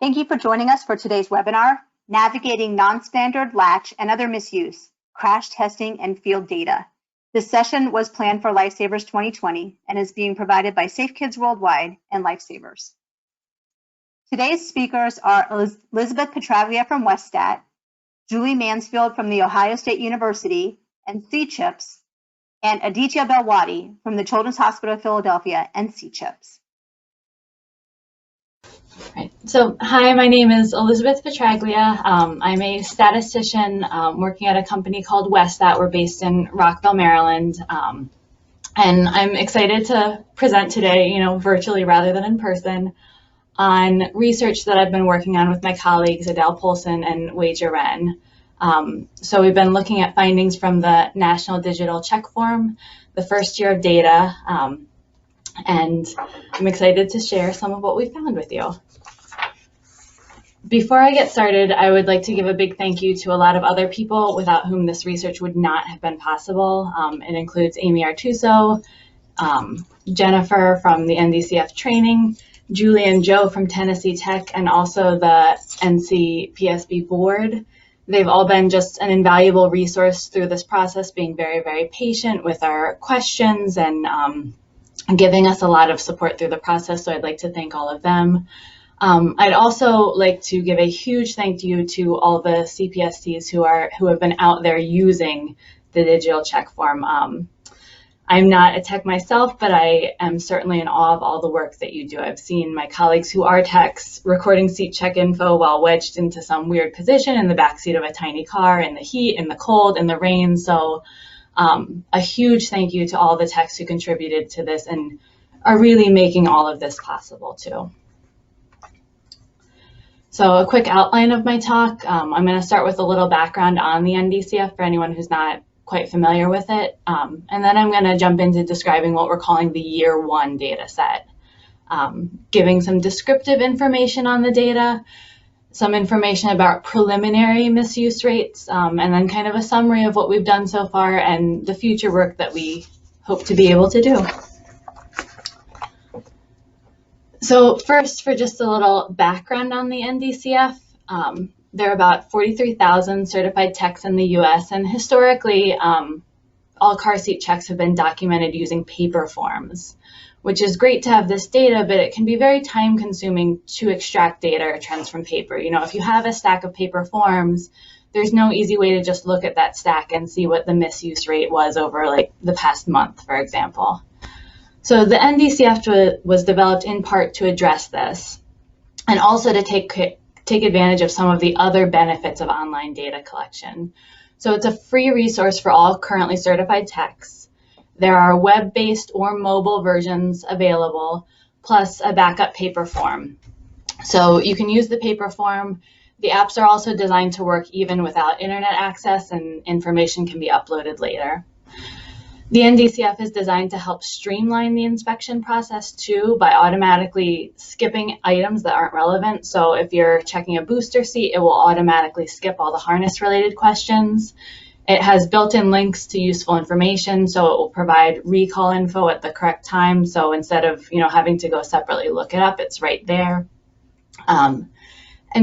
Thank you for joining us for today's webinar, Navigating Non-Standard Latch and Other Misuse, Crash Testing and Field Data. This session was planned for Lifesavers 2020 and is being provided by Safe Kids Worldwide and Lifesavers. Today's speakers are Elizabeth Petraglia from Westat, Julie Mansfield from The Ohio State University and C-CHIPS, and Aditya Belwadi from the Children's Hospital of Philadelphia and C-CHIPS. Right. So, hi, my name is Elizabeth Petraglia. I'm a statistician working at a company called Westat. We're based in Rockville, Maryland. And I'm excited to present today, virtually rather than in person, on research that I've been working on with my colleagues, Adele Polson and Wei Jiren. So we've been looking at findings from the National Digital Check Form, the first year of data, and I'm excited to share some of what we found with you. Before I get started, I would like to give a big thank you to a lot of other people without whom this research would not have been possible. It includes Amy Artuso, Jennifer from the NDCF training, Julie and Joe from Tennessee Tech, and also the NCPSB board. They've all been just an invaluable resource through this process, being very, very patient with our questions and giving us a lot of support through the process. So I'd like to thank all of them. I'd also like to give a huge thank you to all the CPSTs who have been out there using the digital check form. I'm not a tech myself, but I am certainly in awe of all the work that you do. I've seen my colleagues who are techs recording seat check info while wedged into some weird position in the backseat of a tiny car in the heat, in the cold, in the rain. So a huge thank you to all the techs who contributed to this and are really making all of this possible too. So a quick outline of my talk. I'm going to start with a little background on the NDCF for anyone who's not quite familiar with it. And then I'm going to jump into describing what we're calling the year one data set, giving some descriptive information on the data, some information about preliminary misuse rates, and then kind of a summary of what we've done so far and the future work that we hope to be able to do. So first, for just a little background on the NDCF, there are about 43,000 certified techs in the US, and historically, all car seat checks have been documented using paper forms, which is great to have this data, but it can be very time consuming to extract data or trends from paper. If you have a stack of paper forms, there's no easy way to just look at that stack and see what the misuse rate was over like the past month, for example. So the NDCF was developed in part to address this and also to take advantage of some of the other benefits of online data collection. So it's a free resource for all currently certified techs. There are web-based or mobile versions available, plus a backup paper form. So you can use the paper form. The apps are also designed to work even without internet access, and information can be uploaded later. The NDCF is designed to help streamline the inspection process too by automatically skipping items that aren't relevant. So if you're checking a booster seat, it will automatically skip all the harness related questions. It has built-in links to useful information, so it will provide recall info at the correct time. So instead of having to go separately look it up, it's right there. And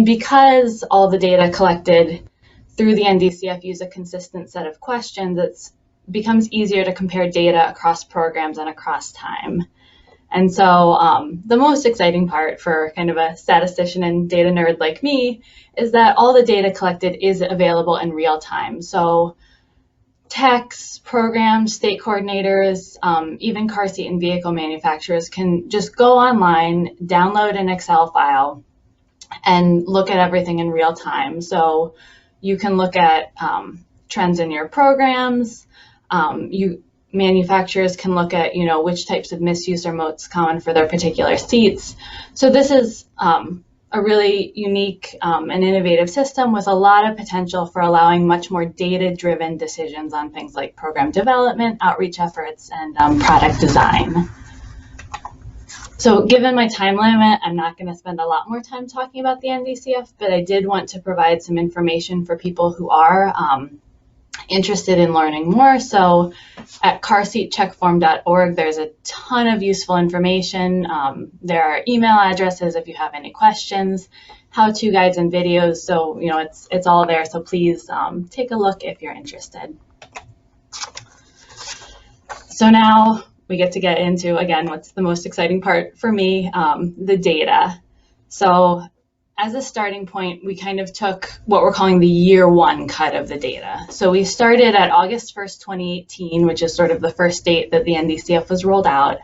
because all the data collected through the NDCF use a consistent set of questions, it becomes easier to compare data across programs and across time. And so the most exciting part for kind of a statistician and data nerd like me is that all the data collected is available in real time. So techs, programs, state coordinators, even car seat and vehicle manufacturers can just go online, download an Excel file, and look at everything in real time. So you can look at trends in your programs. Manufacturers can look at, which types of misuse are most common for their particular seats. So this is a really unique and innovative system with a lot of potential for allowing much more data-driven decisions on things like program development, outreach efforts, and product design. So given my time limit, I'm not going to spend a lot more time talking about the NDCF, but I did want to provide some information for people who are interested in learning more. So at carseatcheckform.org, there's a ton of useful information. There are email addresses if you have any questions, how-to guides and videos. So, it's all there. So please take a look if you're interested. So now we get into, again, what's the most exciting part for me, the data. So as a starting point, we kind of took what we're calling the year one cut of the data. So we started at August 1st, 2018, which is sort of the first date that the NDCF was rolled out.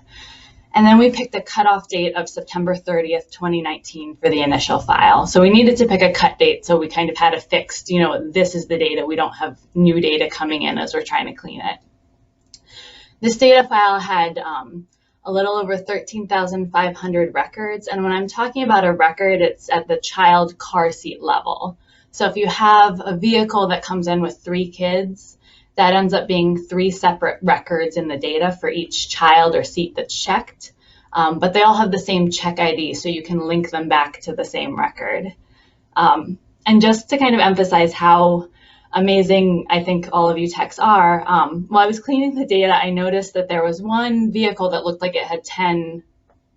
And then we picked a cutoff date of September 30th, 2019 for the initial file. So we needed to pick a cut date, so we kind of had a fixed, this is the data. We don't have new data coming in as we're trying to clean it. This data file had a little over 13,500 records. And when I'm talking about a record, it's at the child car seat level. So if you have a vehicle that comes in with 3 kids, that ends up being 3 separate records in the data for each child or seat that's checked. But they all have the same check ID, so you can link them back to the same record. And just to kind of emphasize how amazing I think all of you techs are, while I was cleaning the data, I noticed that there was one vehicle that looked like it had 10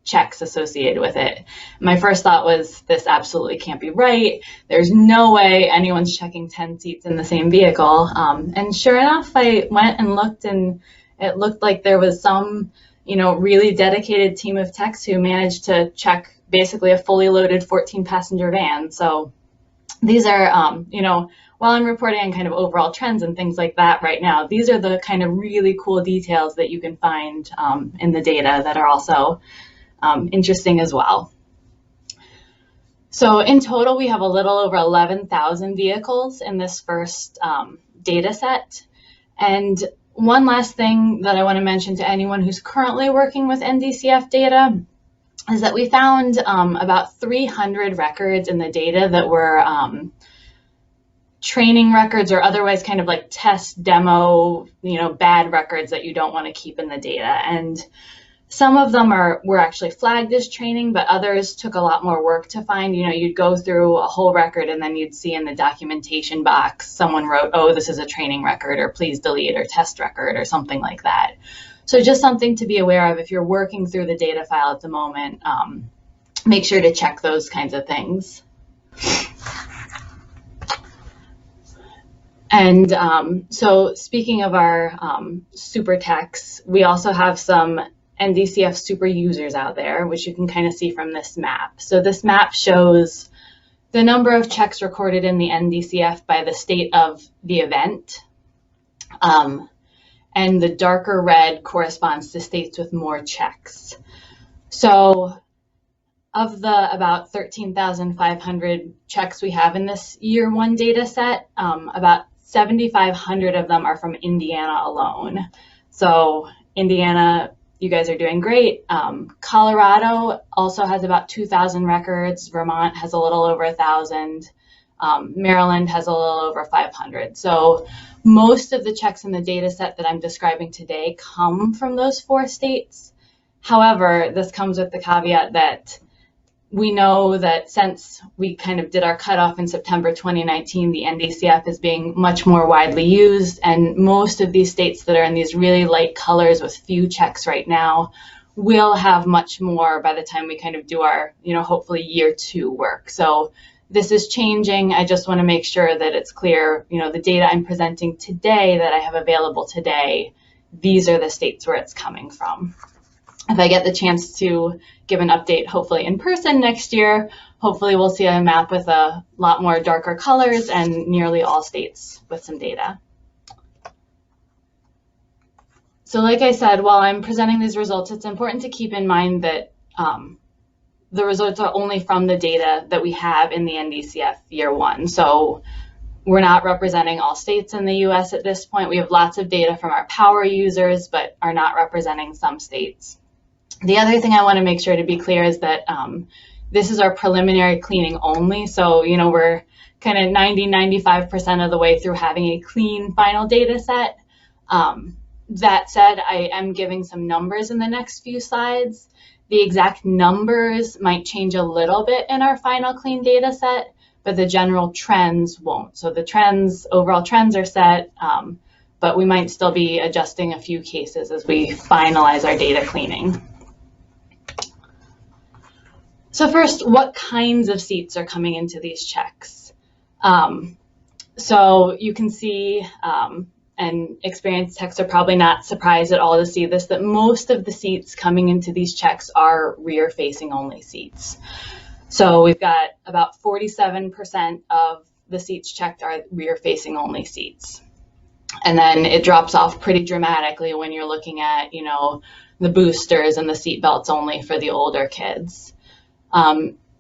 checks associated with it. My first thought was, this absolutely can't be right. There's no way anyone's checking 10 seats in the same vehicle. And sure enough, I went and looked, and it looked like there was some, really dedicated team of techs who managed to check basically a fully loaded 14-passenger van. So these are, while I'm reporting on kind of overall trends and things like that right now, these are the kind of really cool details that you can find in the data that are also interesting as well. So in total, we have a little over 11,000 vehicles in this first data set. And one last thing that I want to mention to anyone who's currently working with NDCF data is that we found about 300 records in the data that were training records or otherwise kind of like test demo, bad records that you don't want to keep in the data. And some of them were actually flagged as training, but others took a lot more work to find. You'd go through a whole record and then you'd see in the documentation box, someone wrote, oh, this is a training record, or please delete, or test record, or something like that. So just something to be aware of if you're working through the data file at the moment. Make sure to check those kinds of things. And so speaking of our super techs, we also have some NDCF super users out there, which you can kind of see from this map. So this map shows the number of checks recorded in the NDCF by the state of the event. And the darker red corresponds to states with more checks. So of the about 13,500 checks we have in this year one data set, about 7,500 of them are from Indiana alone. So Indiana, you guys are doing great. Colorado also has about 2,000 records. Vermont has a little over 1,000. Maryland has a little over 500. So most of the checks in the data set that I'm describing today come from those 4 states. However, this comes with the caveat that we know that since we kind of did our cutoff in September 2019, the NDCF is being much more widely used, and most of these states that are in these really light colors with few checks right now will have much more by the time we kind of do our, hopefully year 2 work. So this is changing. I just want to make sure that it's clear, the data I'm presenting today that I have available today, these are the states where it's coming from. If I get the chance to give an update, hopefully in person next year, hopefully we'll see a map with a lot more darker colors and nearly all states with some data. So like I said, while I'm presenting these results, it's important to keep in mind that the results are only from the data that we have in the NDCF year 1. So we're not representing all states in the US at this point. We have lots of data from our power users, but are not representing some states. The other thing I want to make sure to be clear is that this is our preliminary cleaning only. So, we're kind of 95% of the way through having a clean final data set. That said, I am giving some numbers in the next few slides. The exact numbers might change a little bit in our final clean data set, but the general trends won't. So the overall trends are set, but we might still be adjusting a few cases as we finalize our data cleaning. So first, what kinds of seats are coming into these checks? So you can see, and experienced techs are probably not surprised at all to see this, that most of the seats coming into these checks are rear-facing only seats. So we've got about 47% of the seats checked are rear-facing only seats. And then it drops off pretty dramatically when you're looking at, the boosters and the seat belts only for the older kids.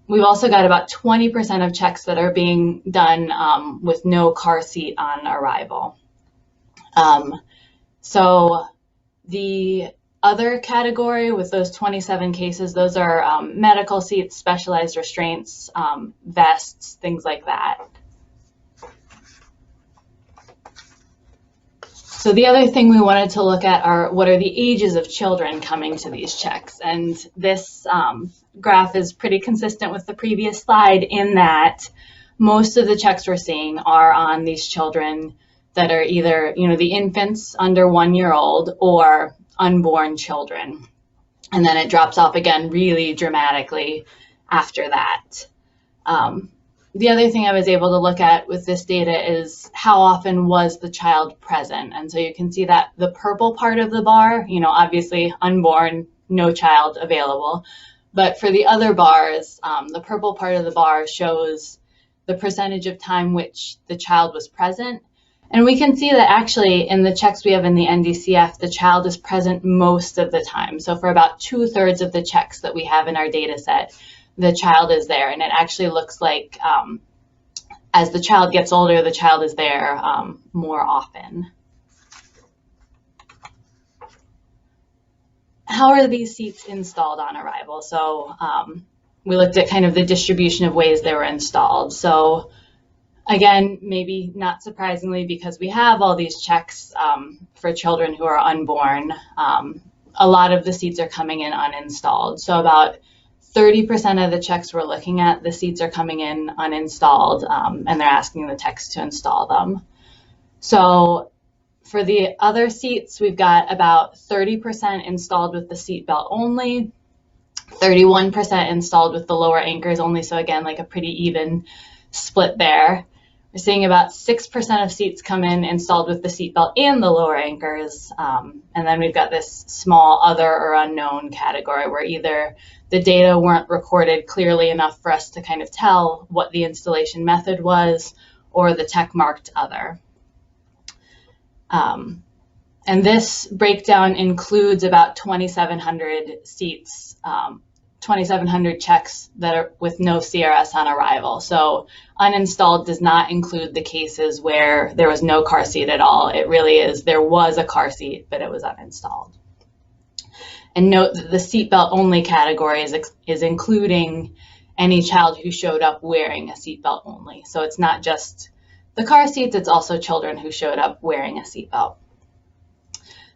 We've also got about 20% of checks that are being done with no car seat on arrival. So the other category with those 27 cases, those are medical seats, specialized restraints, vests, things like that. So the other thing we wanted to look at are what are the ages of children coming to these checks. And this graph is pretty consistent with the previous slide in that most of the checks we're seeing are on these children that are either, the infants under 1 year old or unborn children. And then it drops off again really dramatically after that. The other thing I was able to look at with this data is how often was the child present. And so you can see that the purple part of the bar, obviously unborn, no child available. But for the other bars, the purple part of the bar shows the percentage of time which the child was present. And we can see that actually in the checks we have in the NDCF, the child is present most of the time. So for about 2/3 of the checks that we have in our data set, the child is there. And it actually looks like as the child gets older, the child is there more often. How are these seats installed on arrival? So we looked at kind of the distribution of ways they were installed. So again, maybe not surprisingly, because we have all these checks for children who are unborn, a lot of the seats are coming in uninstalled. So about 30% of the checks we're looking at, the seats are coming in uninstalled, and they're asking the techs to install them. So for the other seats, we've got about 30% installed with the seat belt only, 31% installed with the lower anchors only. So again, like a pretty even split there. We're seeing about 6% of seats come in installed with the seatbelt and the lower anchors. And then we've got this small other or unknown category where either the data weren't recorded clearly enough for us to kind of tell what the installation method was, or the tech marked other. And this breakdown includes about 2,700 seats, 2,700 checks that are with no CRS on arrival. So uninstalled does not include the cases where there was no car seat at all. It really is, there was a car seat, but it was uninstalled. And note that the seatbelt only category is including any child who showed up wearing a seatbelt only. So it's not just the car seats, it's also children who showed up wearing a seatbelt.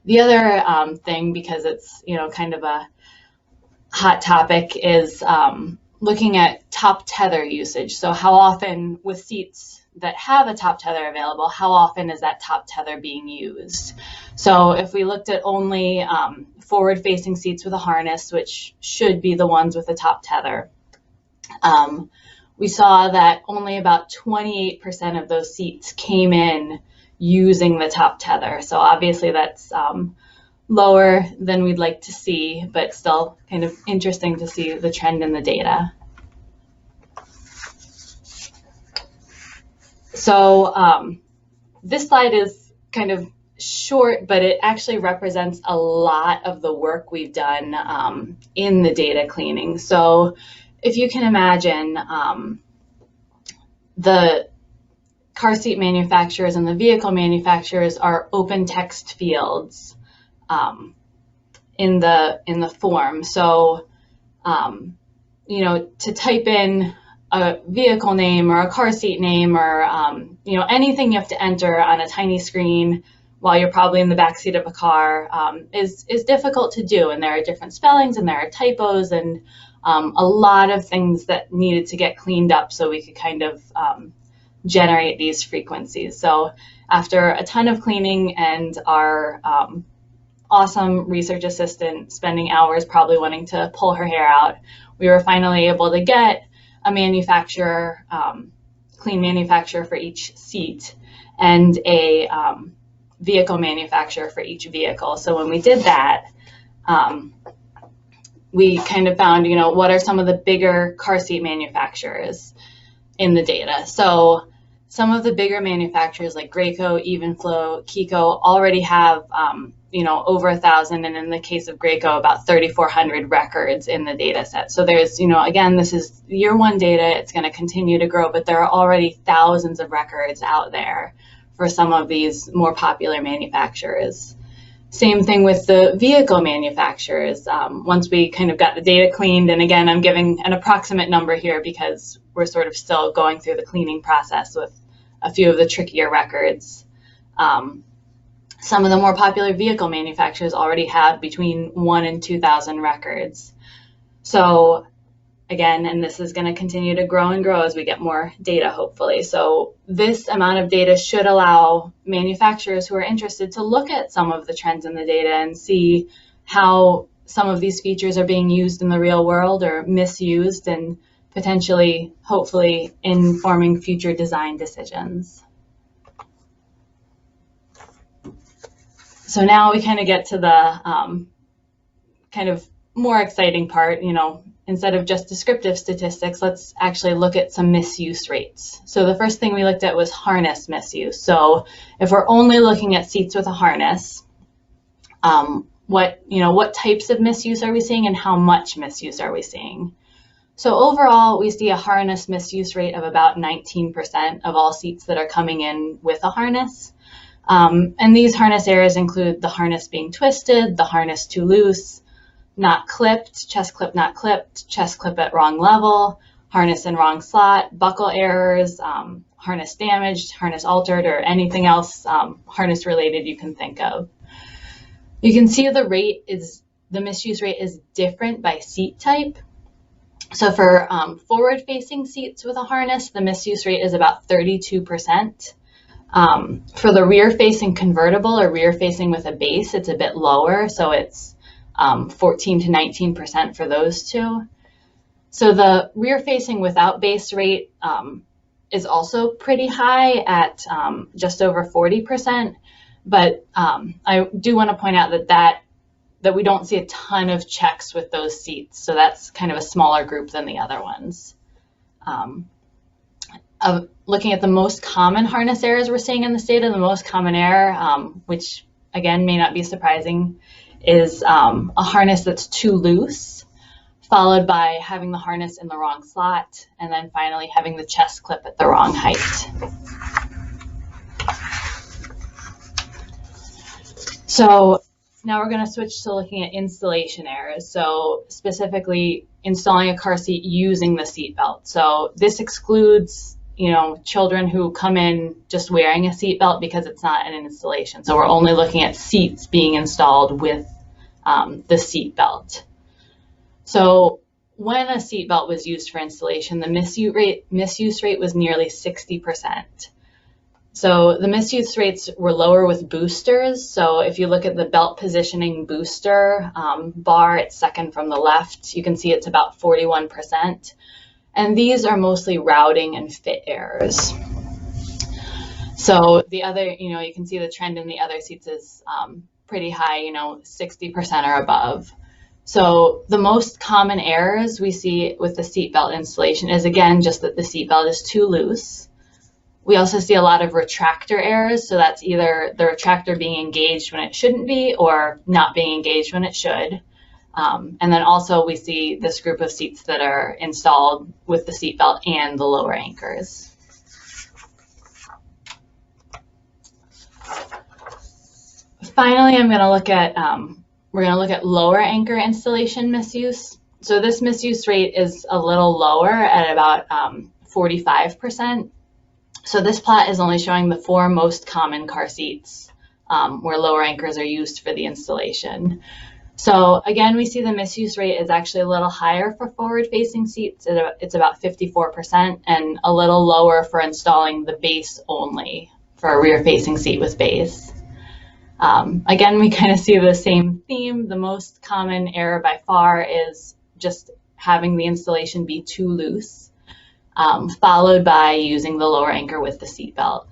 The other thing, because it's kind of a hot topic, is looking at top tether usage. So how often with seats that have a top tether available, how often is that top tether being used? So if we looked at only forward-facing seats with a harness, which should be the ones with a top tether, we saw that only about 28% of those seats came in using the top tether. So obviously that's lower than we'd like to see, but still kind of interesting to see the trend in the data. So this slide is kind of short, but it actually represents a lot of the work we've done in the data cleaning. So if you can imagine, the car seat manufacturers and the vehicle manufacturers are open text fields in the form. So to type in a vehicle name or a car seat name or anything you have to enter on a tiny screen while you're probably in the backseat of a car is difficult to do, and there are different spellings and there are typos, and a lot of things that needed to get cleaned up so we could kind of generate these frequencies. So after a ton of cleaning and our awesome research assistant spending hours probably wanting to pull her hair out, we were finally able to get a manufacturer, clean manufacturer for each seat, and a vehicle manufacturer for each vehicle. So when we did that, we kind of found, what are some of the bigger car seat manufacturers in the data. So some of the bigger manufacturers like Graco, Evenflow, Kiko already have, over 1,000, and in the case of Graco, about 3,400 records in the data set. So there's, again, this is year one data, it's going to continue to grow, but there are already thousands of records out there for some of these more popular manufacturers. Same thing with the vehicle manufacturers. Once we kind of got the data cleaned, and again, I'm giving an approximate number here because we're sort of still going through the cleaning process with a few of the trickier records. Some of the more popular vehicle manufacturers already have between 1,000 and 2,000 records. So again, and this is going to continue to grow and grow as we get more data, hopefully. So this amount of data should allow manufacturers who are interested to look at some of the trends in the data and see how some of these features are being used in the real world or misused, and potentially, hopefully, informing future design decisions. So now we kind of get to the kind of more exciting part, instead of just descriptive statistics, let's actually look at some misuse rates. So the first thing we looked at was harness misuse. So if we're only looking at seats with a harness, what types of misuse are we seeing and how much misuse are we seeing? So overall, we see a harness misuse rate of about 19% of all seats that are coming in with a harness. And these harness errors include the harness being twisted, the harness too loose, not clipped, chest clip not clipped, chest clip at wrong level, harness in wrong slot, buckle errors, harness damaged, harness altered, or anything else harness related you can think of. You can see the misuse rate is different by seat type. So for forward-facing seats with a harness, the misuse rate is about 32%. For the rear-facing convertible or rear-facing with a base, it's a bit lower, so it's 14 to 19% for those two. So the rear-facing without base rate is also pretty high at just over 40%, but I do want to point out that we don't see a ton of checks with those seats, so that's kind of a smaller group than the other ones. Looking at the most common harness errors we're seeing in this data, the most common error, which again may not be surprising, is a harness that's too loose, followed by having the harness in the wrong slot, and then finally having the chest clip at the wrong height. So now we're going to switch to looking at installation errors. So specifically installing a car seat using the seat belt. So this excludes children who come in just wearing a seat belt because it's not an installation. So we're only looking at seats being installed with the seat belt. So when a seat belt was used for installation, the misuse rate was nearly 60%. So the misuse rates were lower with boosters. So if you look at the belt positioning booster bar, it's second from the left. You can see it's about 41%. And these are mostly routing and fit errors. So the other, you can see the trend in the other seats is pretty high, 60% or above. So the most common errors we see with the seatbelt installation is, again, just that the seatbelt is too loose. We also see a lot of retractor errors. So that's either the retractor being engaged when it shouldn't be or not being engaged when it should. And then also we see this group of seats that are installed with the seatbelt and the lower anchors. Finally, we're going to look at lower anchor installation misuse. So this misuse rate is a little lower at about 45%. So this plot is only showing the 4 most common car seats where lower anchors are used for the installation. So again, we see the misuse rate is actually a little higher for forward-facing seats. It's about 54% and a little lower for installing the base only for a rear-facing seat with base. Again, we kind of see the same theme. The most common error by far is just having the installation be too loose, followed by using the lower anchor with the seatbelt.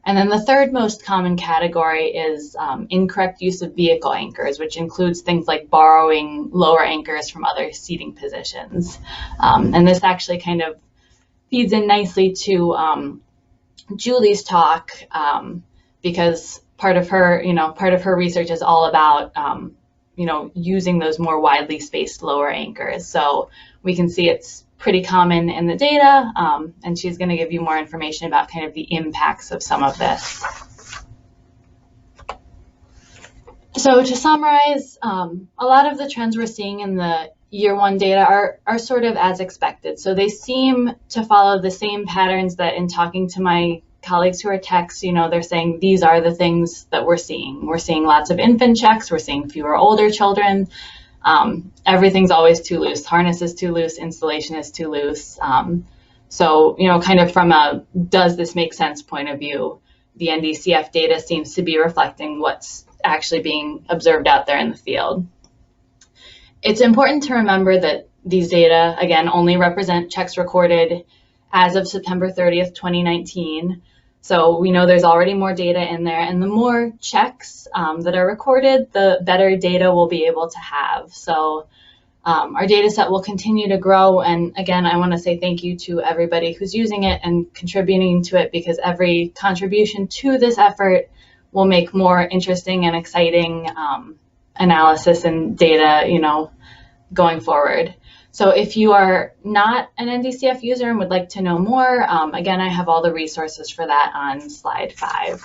And then the third most common category is incorrect use of vehicle anchors, which includes things like borrowing lower anchors from other seating positions. And this actually kind of feeds in nicely to Julie's talk, because part of her research is all about using those more widely spaced lower anchors. So we can see it's pretty common in the data, and she's going to give you more information about kind of the impacts of some of this. So to summarize, a lot of the trends we're seeing in the year one data are sort of as expected. So they seem to follow the same patterns that in talking to my colleagues who are techs, they're saying these are the things that we're seeing. We're seeing lots of infant checks. We're seeing fewer older children. Everything's always too loose. Harness is too loose. Installation is too loose. So, kind of from a does this make sense point of view, the NDCF data seems to be reflecting what's actually being observed out there in the field. It's important to remember that these data, again, only represent checks recorded as of September 30th, 2019. So we know there's already more data in there, and the more checks that are recorded, the better data we'll be able to have. So our data set will continue to grow. And again, I want to say thank you to everybody who's using it and contributing to it, because every contribution to this effort will make more interesting and exciting analysis and data, going forward. So if you are not an NDCF user and would like to know more, again, I have all the resources for that on slide 5.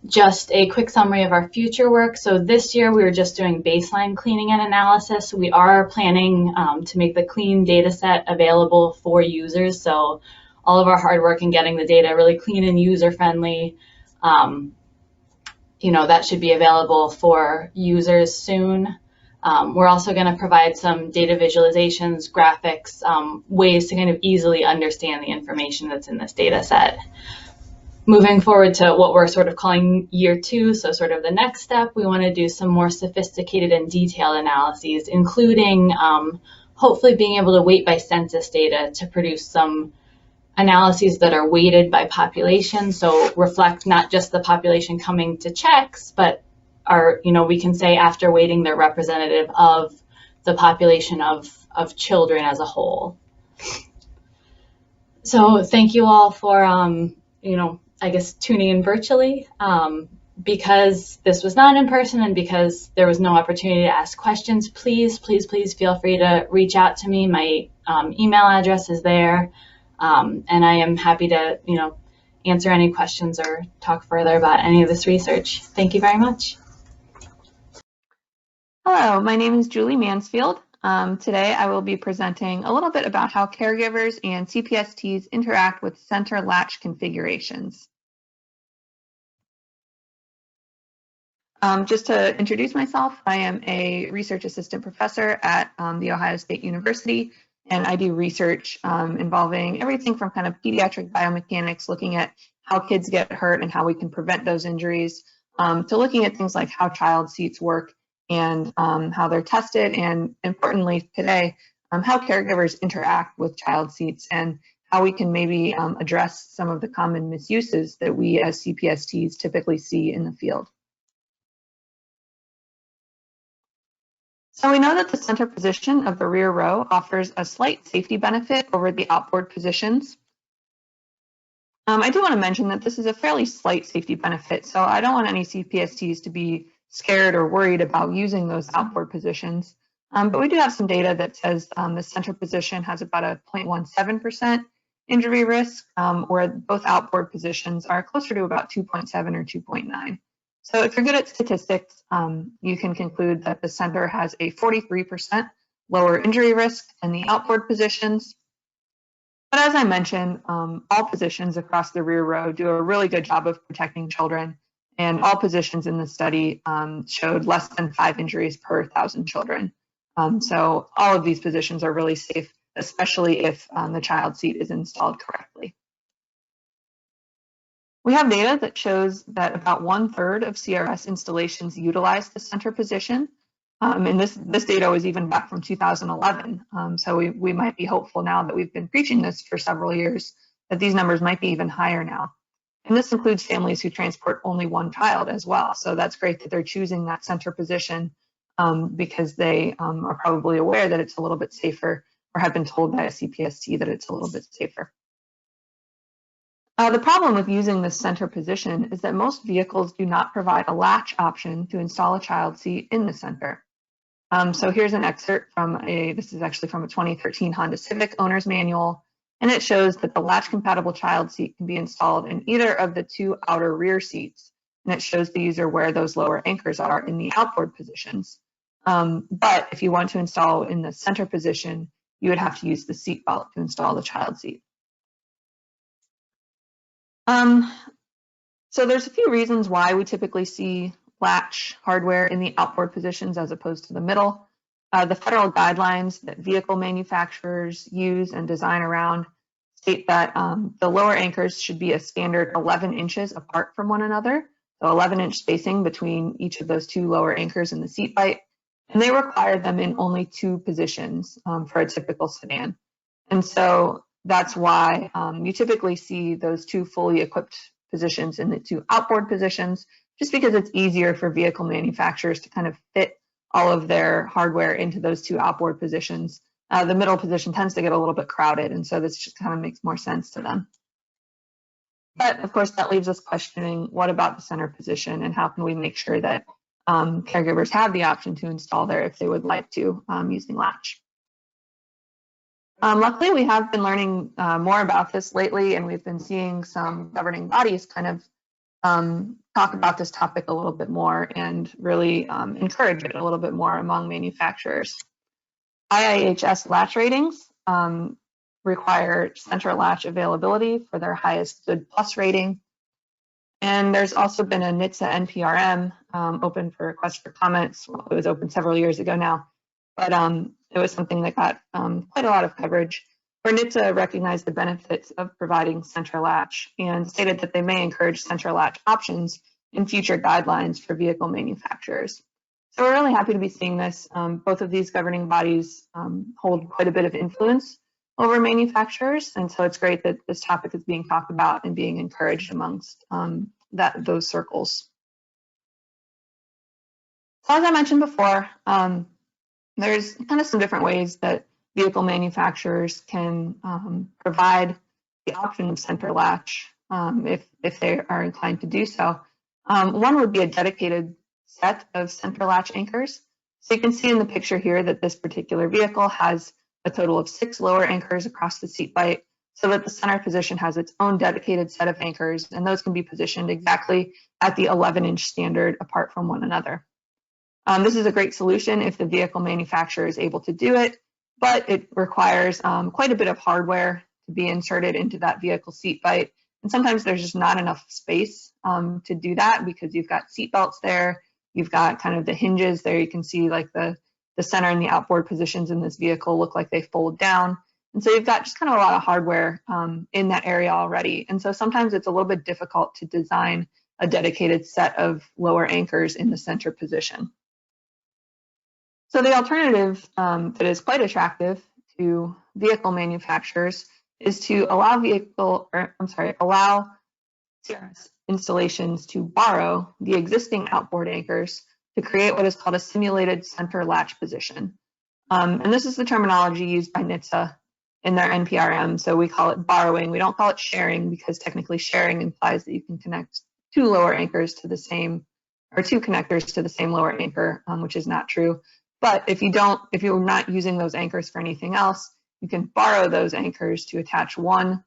Just a quick summary of our future work. So this year we were just doing baseline cleaning and analysis. We are planning to make the clean data set available for users. So all of our hard work in getting the data really clean and user-friendly, that should be available for users soon. We're also going to provide some data visualizations, graphics, ways to kind of easily understand the information that's in this data set. Moving forward to what we're sort of calling year 2, so sort of the next step, we want to do some more sophisticated and detailed analyses, including hopefully being able to weight by census data to produce some analyses that are weighted by population, so reflect not just the population coming to checks, but are, we can say after weighting, they're representative of the population of children as a whole. So thank you all for, I guess tuning in virtually, because this was not in person and because there was no opportunity to ask questions. Please feel free to reach out to me. My email address is there, and I am happy to, answer any questions or talk further about any of this research. Thank you very much. Hello, my name is Julie Mansfield. Today I will be presenting a little bit about how caregivers and CPSTs interact with center latch configurations. Just to introduce myself, I am a research assistant professor at The Ohio State University, and I do research involving everything from kind of pediatric biomechanics, looking at how kids get hurt and how we can prevent those injuries, to looking at things like how child seats work and how they're tested, and importantly today, how caregivers interact with child seats and how we can maybe address some of the common misuses that we as CPSTs typically see in the field. So we know that the center position of the rear row offers a slight safety benefit over the outboard positions. I do want to mention that this is a fairly slight safety benefit, so I don't want any CPSTs to be scared or worried about using those outboard positions. But we do have some data that says the center position has about a 0.17% injury risk, where both outboard positions are closer to about 2.7 or 2.9. So if you're good at statistics, you can conclude that the center has a 43% lower injury risk than the outboard positions. But as I mentioned, all positions across the rear row do a really good job of protecting children And all positions in the study showed less than 5 injuries per 1,000 children. So all of these positions are really safe, especially if the child seat is installed correctly. We have data that shows that about 1/3 of CRS installations utilize the center position. And this data was even back from 2011. So we might be hopeful now that we've been preaching this for several years, that these numbers might be even higher now. And this includes families who transport only one child as well. So that's great that they're choosing that center position because they are probably aware that it's a little bit safer, or have been told by a CPST that it's a little bit safer. The problem with using this center position is that most vehicles do not provide a latch option to install a child seat in the center. So here's an excerpt from this is actually from a 2013 Honda Civic owner's manual, and it shows that the latch compatible child seat can be installed in either of the 2 outer rear seats, and it shows the user where those lower anchors are in the outboard positions. But if you want to install in the center position, you would have to use the seat belt to install the child seat. So there's a few reasons why we typically see latch hardware in the outboard positions as opposed to the middle. The federal guidelines that vehicle manufacturers use and design around state that the lower anchors should be a standard 11 inches apart from one another, so 11-inch spacing between each of those 2 lower anchors in the seat bight, and they require them in only 2 positions for a typical sedan. And so that's why you typically see those 2 fully equipped positions in the 2 outboard positions, just because it's easier for vehicle manufacturers to kind of fit all of their hardware into those 2 outboard positions. The middle position tends to get a little bit crowded, and so this just kind of makes more sense to them. But of course, that leaves us questioning, what about the center position, and how can we make sure that caregivers have the option to install there if they would like to using Latch? Luckily, we have been learning more about this lately, and we've been seeing some governing bodies kind of talk about this topic a little bit more and really encourage it a little bit more among manufacturers. IIHS latch ratings require center latch availability for their highest good plus rating. And there's also been a NHTSA NPRM open for request for comments. Well, it was open several years ago now, but it was something that got quite a lot of coverage, where NHTSA recognized the benefits of providing center latch and stated that they may encourage center latch options in future guidelines for vehicle manufacturers. So we're really happy to be seeing this. Both of those governing bodies hold quite a bit of influence over manufacturers, and so it's great that this topic is being talked about and being encouraged amongst those circles. So as I mentioned before, there's kind of some different ways that vehicle manufacturers can provide the option of center latch if they are inclined to do so. One would be a dedicated set of center latch anchors. So you can see in the picture here that this particular vehicle has a total of 6 lower anchors across the seat bight, so that the center position has its own dedicated set of anchors, and those can be positioned exactly at the 11-inch standard apart from one another. This is a great solution if the vehicle manufacturer is able to do it, but it requires quite a bit of hardware to be inserted into that vehicle seat bight, and sometimes there's just not enough space to do that because you've got seat belts there, you've got kind of the hinges there. You can see like the center and the outboard positions in this vehicle look like they fold down. And so you've got just kind of a lot of hardware in that area already. And so sometimes it's a little bit difficult to design a dedicated set of lower anchors in the center position. So the alternative that is quite attractive to vehicle manufacturers is to allow CRS installations to borrow the existing outboard anchors to create what is called a simulated center latch position. And this is the terminology used by NHTSA in their NPRM. So we call it borrowing. We don't call it sharing, because technically sharing implies that you can connect 2 lower anchors to the same, or 2 connectors to the same lower anchor, which is not true. But if you're not using those anchors for anything else, you can borrow those anchors to attach one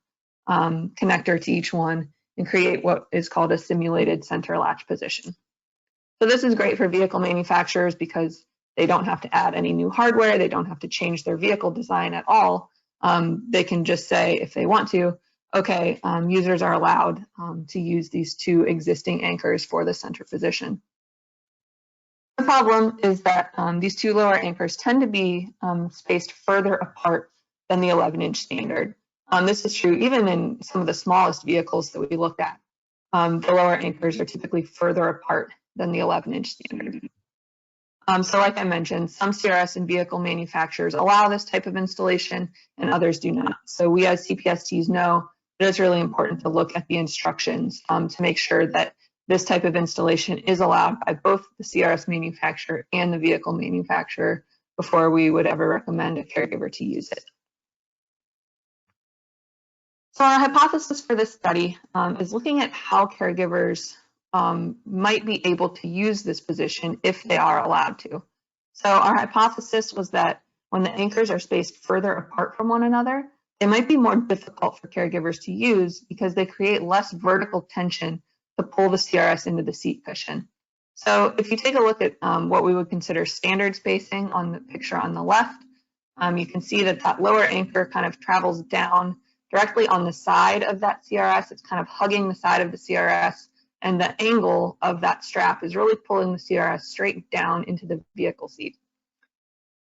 connector to each one and create what is called a simulated center latch position. So this is great for vehicle manufacturers because they don't have to add any new hardware. They don't have to change their vehicle design at all. They can just say, if they want to, okay, users are allowed to use these two existing anchors for the center position. The problem is that these two lower anchors tend to be spaced further apart than the 11-inch standard. This is true even in some of the smallest vehicles that we looked at. The lower anchors are typically further apart than the 11-inch standard. So like I mentioned, some CRS and vehicle manufacturers allow this type of installation and others do not. So we as CPSTs know that it's really important to look at the instructions to make sure that this type of installation is allowed by both the CRS manufacturer and the vehicle manufacturer before we would ever recommend a caregiver to use it. So our hypothesis for this study is looking at how caregivers might be able to use this position if they are allowed to. So our hypothesis was that when the anchors are spaced further apart from one another, they might be more difficult for caregivers to use because they create less vertical tension to pull the CRS into the seat cushion. So if you take a look at what we would consider standard spacing on the picture on the left, you can see that that lower anchor kind of travels down directly on the side of that CRS. It's kind of hugging the side of the CRS, and the angle of that strap is really pulling the CRS straight down into the vehicle seat.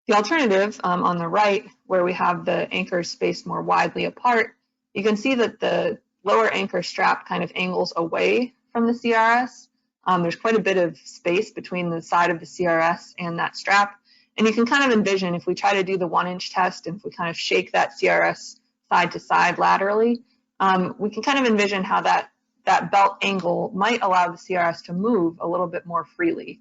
The alternative on the right, where we have the anchors spaced more widely apart, you can see that the lower anchor strap kind of angles away from the CRS. There's quite a bit of space between the side of the CRS and that strap. And you can kind of envision if we try to do the 1-inch test and if we kind of shake that CRS side to side laterally, we can kind of envision how that belt angle might allow the CRS to move a little bit more freely.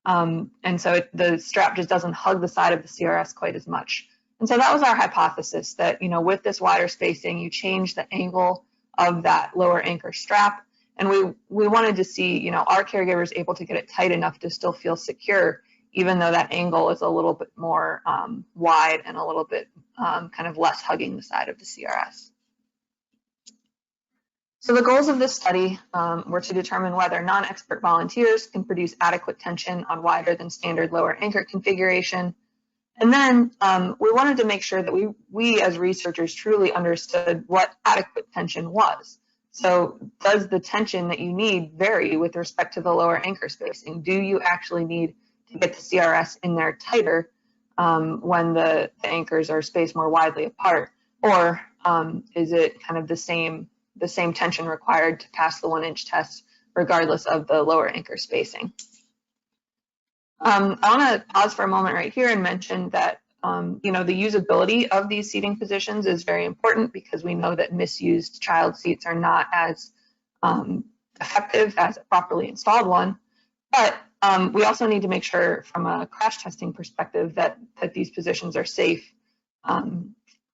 And so the strap just doesn't hug the side of the CRS quite as much. And so that was our hypothesis, that with this wider spacing, you change the angle of that lower anchor strap. And we wanted to see, are caregivers able to get it tight enough to still feel secure, even though that angle is a little bit more wide and a little bit kind of less hugging the side of the CRS. So the goals of this study were to determine whether non-expert volunteers can produce adequate tension on wider than standard lower anchor configuration. And then we wanted to make sure that we as researchers truly understood what adequate tension was. So does the tension that you need vary with respect to the lower anchor spacing? Do you actually need to get the CRS in there tighter when the anchors are spaced more widely apart? Or is it kind of the same tension required to pass the 1-inch test regardless of the lower anchor spacing? I want to pause for a moment right here and mention that the usability of these seating positions is very important, because we know that misused child seats are not as effective as a properly installed one. But we also need to make sure from a crash testing perspective that these positions are safe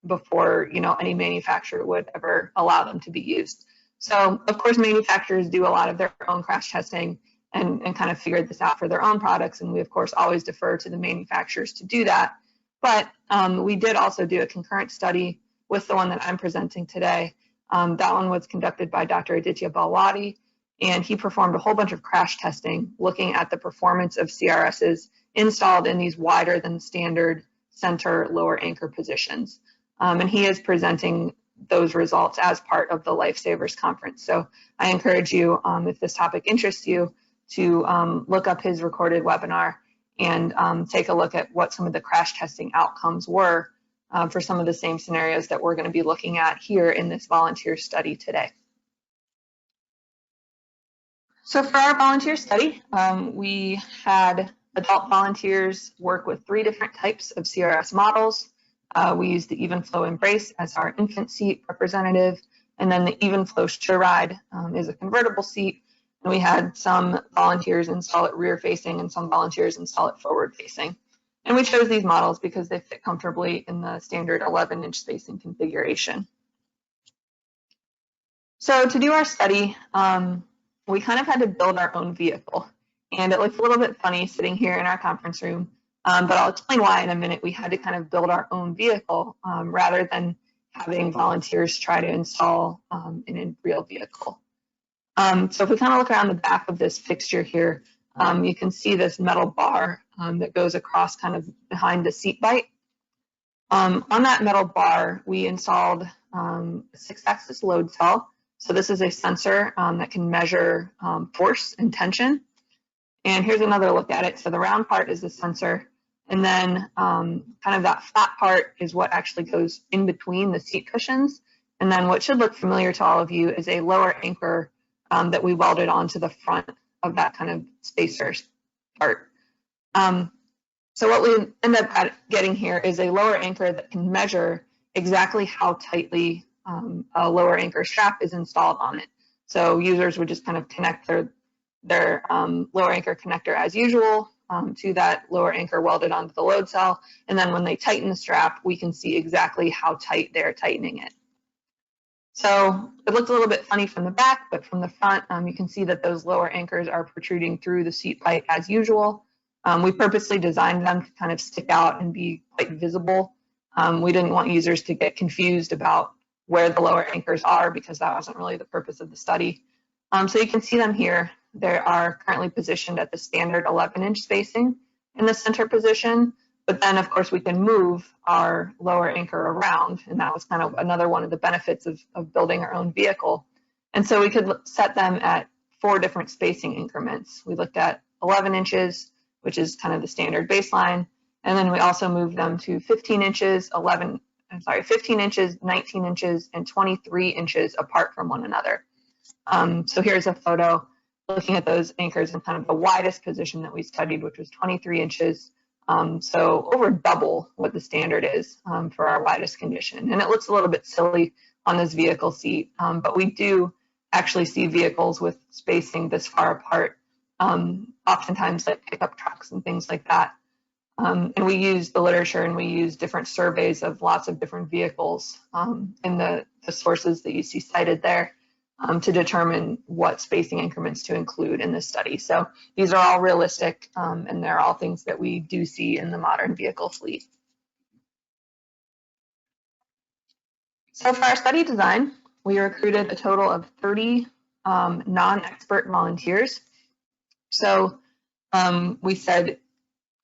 before any manufacturer would ever allow them to be used. So of course manufacturers do a lot of their own crash testing and kind of figured this out for their own products, and we of course always defer to the manufacturers to do that. But we did also do a concurrent study with the one that I'm presenting today. That one was conducted by Dr. Aditya Balwadi, and he performed a whole bunch of crash testing looking at the performance of CRSs installed in these wider than standard center lower anchor positions. And he is presenting those results as part of the Lifesavers conference. So I encourage you, if this topic interests you, to look up his recorded webinar and take a look at what some of the crash testing outcomes were for some of the same scenarios that we're going to be looking at here in this volunteer study today. So for our volunteer study, we had adult volunteers work with 3 different types of CRS models. We used the Even Flow Embrace as our infant seat representative, and then the Even Flow Sure Ride is a convertible seat. And we had some volunteers install it rear facing and some volunteers install it forward facing. And we chose these models because they fit comfortably in the standard 11-inch spacing configuration. So to do our study, we kind of had to build our own vehicle. And it looks a little bit funny sitting here in our conference room, but I'll explain why in a minute. We had to kind of build our own vehicle rather than having volunteers try to install in a real vehicle. So if we kind of look around the back of this fixture here, you can see this metal bar that goes across kind of behind the seat bite. On that metal bar, we installed a 6-axis load cell. So this is a sensor that can measure force and tension. And here's another look at it. So the round part is the sensor. And then kind of that flat part is what actually goes in between the seat cushions. And then what should look familiar to all of you is a lower anchor that we welded onto the front of that kind of spacer part. So what we end up getting here is a lower anchor that can measure exactly how tightly a lower anchor strap is installed on it. So users would just kind of connect their lower anchor connector as usual to that lower anchor welded onto the load cell. And then when they tighten the strap, we can see exactly how tight they're tightening it. So it looked a little bit funny from the back, but from the front, you can see that those lower anchors are protruding through the seat plate as usual. We purposely designed them to kind of stick out and be quite visible. We didn't want users to get confused about where the lower anchors are because that wasn't really the purpose of the study. So you can see them here. They are currently positioned at the standard 11-inch spacing in the center position, but then of course we can move our lower anchor around, and that was kind of another one of the benefits of building our own vehicle. And so we could set them at 4 different spacing increments. We looked at 11 inches, which is kind of the standard baseline. And then we also moved them to 15 inches, 15 inches, 19 inches, and 23 inches apart from one another. So here's a photo looking at those anchors in kind of the widest position that we studied, which was 23 inches. So over double what the standard is for our widest condition. And it looks a little bit silly on this vehicle seat, but we do actually see vehicles with spacing this far apart, oftentimes like pickup trucks and things like that. And we use the literature and we use different surveys of lots of different vehicles in the sources that you see cited there to determine what spacing increments to include in this study. So these are all realistic and they're all things that we do see in the modern vehicle fleet. So for our study design, we recruited a total of 30 non-expert volunteers. So we said,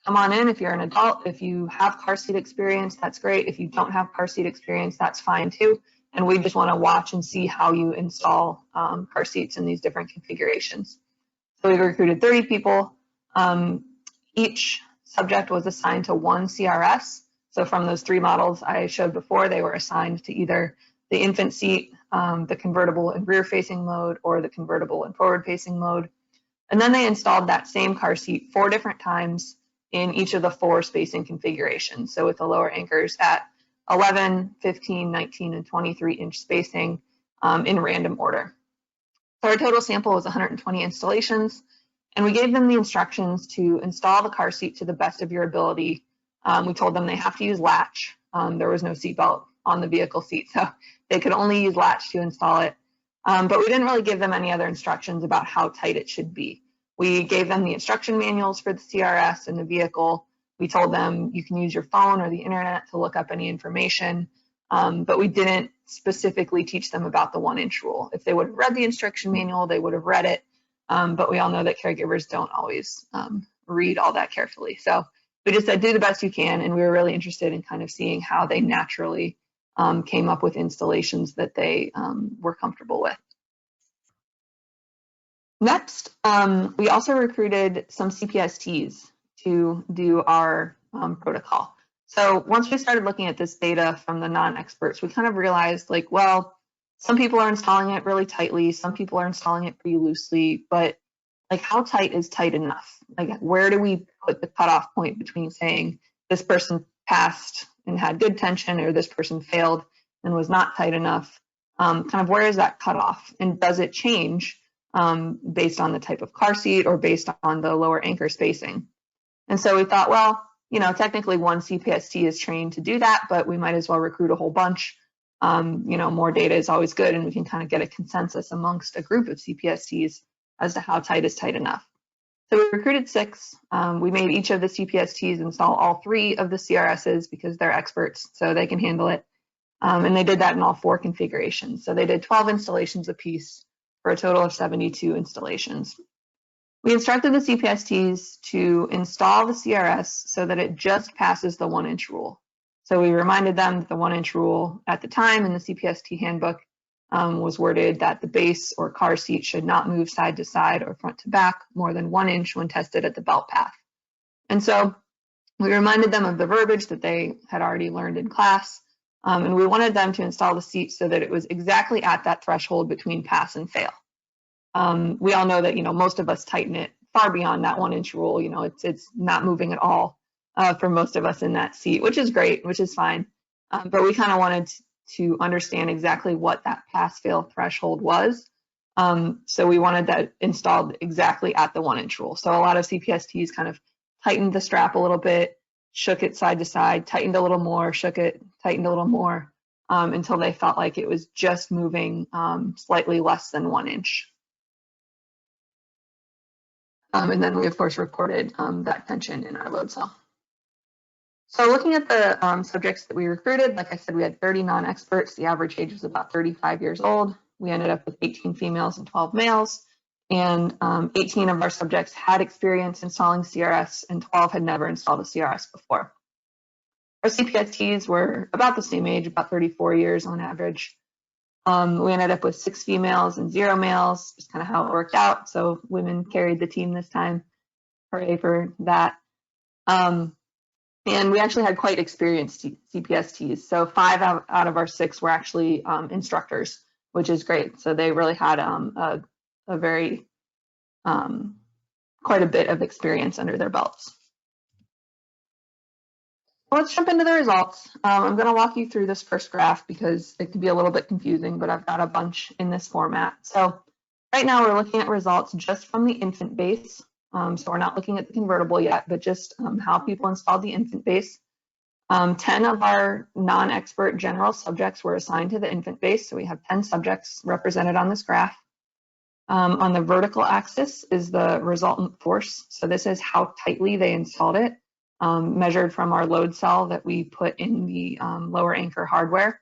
come on in if you're an adult. If you have car seat experience, that's great. If you don't have car seat experience, that's fine too. And we just want to watch and see how you install car seats in these different configurations. So we recruited 30 people. Each subject was assigned to 1 CRS. So from those 3 models I showed before, they were assigned to either the infant seat, the convertible and rear-facing mode, or the convertible and forward-facing mode. And then they installed that same car seat 4 different times in each of the 4 spacing configurations. So with the lower anchors at 11, 15, 19, and 23 inch spacing in random order. So our total sample was 120 installations, and we gave them the instructions to install the car seat to the best of your ability. We told them they have to use LATCH. There was no seatbelt on the vehicle seat, so they could only use LATCH to install it. But we didn't really give them any other instructions about how tight it should be. We gave them the instruction manuals for the CRS and the vehicle. We told them you can use your phone or the internet to look up any information, but we didn't specifically teach them about the 1-inch rule. If they would have read the instruction manual, they would have read it, but we all know that caregivers don't always read all that carefully. So we just said, do the best you can, and we were really interested in kind of seeing how they naturally came up with installations that they were comfortable with. Next, we also recruited some CPSTs to do our protocol. So once we started looking at this data from the non-experts, we kind of realized like, well, some people are installing it really tightly, some people are installing it pretty loosely, but like how tight is tight enough? Like where do we put the cutoff point between saying this person passed and had good tension or this person failed and was not tight enough? Kind of where is that cutoff, and does it change based on the type of car seat or based on the lower anchor spacing? And so we thought, well, you know, technically 1 CPST is trained to do that, but we might as well recruit a whole bunch. You know, more data is always good, and we can kind of get a consensus amongst a group of CPSTs as to how tight is tight enough. So we recruited 6. We made each of the CPSTs install all 3 of the CRSs because they're experts, so they can handle it. And they did that in all 4 configurations. So they did 12 installations apiece for a total of 72 installations. We instructed the CPSTs to install the CRS so that it just passes the 1-inch rule. So we reminded them that the 1-inch rule at the time in the CPST handbook was worded that the base or car seat should not move side to side or front to back more than 1 inch when tested at the belt path. And so we reminded them of the verbiage that they had already learned in class, and we wanted them to install the seat so that it was exactly at that threshold between pass and fail. We all know that, most of us tighten it far beyond that 1-inch rule. It's not moving at all for most of us in that seat, which is great, which is fine. But we kind of wanted to understand exactly what that pass-fail threshold was. So we wanted that installed exactly at the 1-inch rule. So a lot of CPSTs kind of tightened the strap a little bit, shook it side to side, tightened a little more, shook it, tightened a little more, until they felt like it was just moving slightly less than 1 inch. And then we, of course, recorded that tension in our load cell. So looking at the subjects that we recruited, like I said, we had 30 non-experts. The average age was about 35 years old. We ended up with 18 females and 12 males. And 18 of our subjects had experience installing CRS, and 12 had never installed a CRS before. Our CPSTs were about the same age, about 34 years on average. We ended up with 6 females and 0 males, just kind of how it worked out. So women carried the team this time. Hooray for that. And we actually had quite experienced CPSTs. So 5 out of our 6 were actually instructors, which is great. So they really had a very, quite a bit of experience under their belts. Let's jump into the results. I'm going to walk you through this first graph because it can be a little bit confusing, but I've got a bunch in this format. So right now we're looking at results just from the infant base. So we're not looking at the convertible yet, but just how people installed the infant base. 10 of our non-expert general subjects were assigned to the infant base. So we have 10 subjects represented on this graph. On the vertical axis is the resultant force. So this is how tightly they installed it, measured from our load cell that we put in the lower anchor hardware.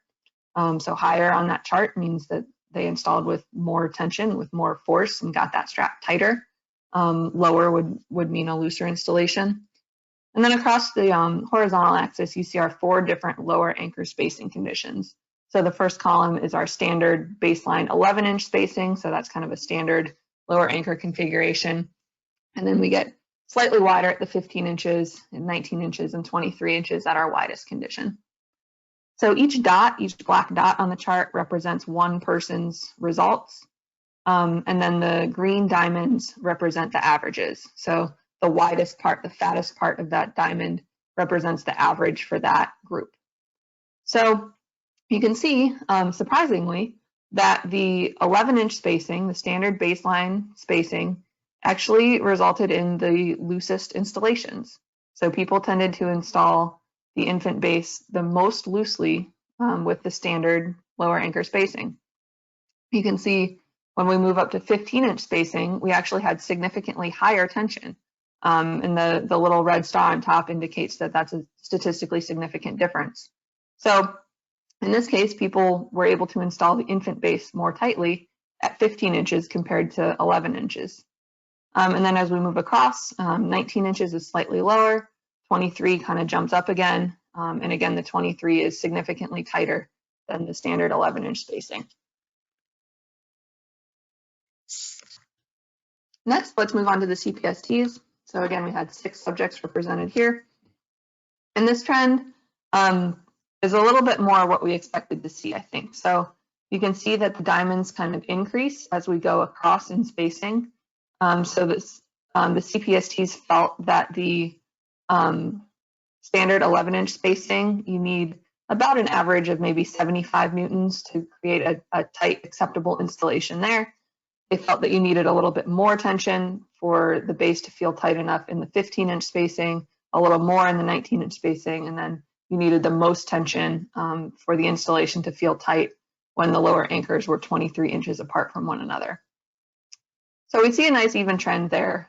So higher on that chart means that they installed with more tension, with more force, and got that strap tighter. Lower would mean a looser installation. And then across the horizontal axis, you see our 4 different lower anchor spacing conditions. So the first column is our standard baseline 11-inch spacing. So that's kind of a standard lower anchor configuration. And then we get slightly wider at the 15 inches, and 19 inches, and 23 inches at our widest condition. So each black dot on the chart represents one person's results. And then the green diamonds represent the averages. So the widest part, the fattest part of that diamond represents the average for that group. So you can see, surprisingly, that the 11-inch spacing, the standard baseline spacing, actually resulted in the loosest installations. So people tended to install the infant base the most loosely with the standard lower anchor spacing. You can see when we move up to 15-inch spacing, we actually had significantly higher tension. And the little red star on top indicates that that's a statistically significant difference. So in this case, people were able to install the infant base more tightly at 15 inches compared to 11 inches. And then as we move across, 19 inches is slightly lower, 23 kind of jumps up again, and again, the 23 is significantly tighter than the standard 11-inch spacing. Next, let's move on to the CPSTs. So again, we had 6 subjects represented here. And this trend is a little bit more what we expected to see, I think. So you can see that the diamonds kind of increase as we go across in spacing. So the CPSTs felt that the standard 11-inch spacing, you need about an average of maybe 75 newtons to create a tight, acceptable installation there. They felt that you needed a little bit more tension for the base to feel tight enough in the 15-inch spacing, a little more in the 19-inch spacing, and then you needed the most tension for the installation to feel tight when the lower anchors were 23 inches apart from one another. So we see a nice even trend there,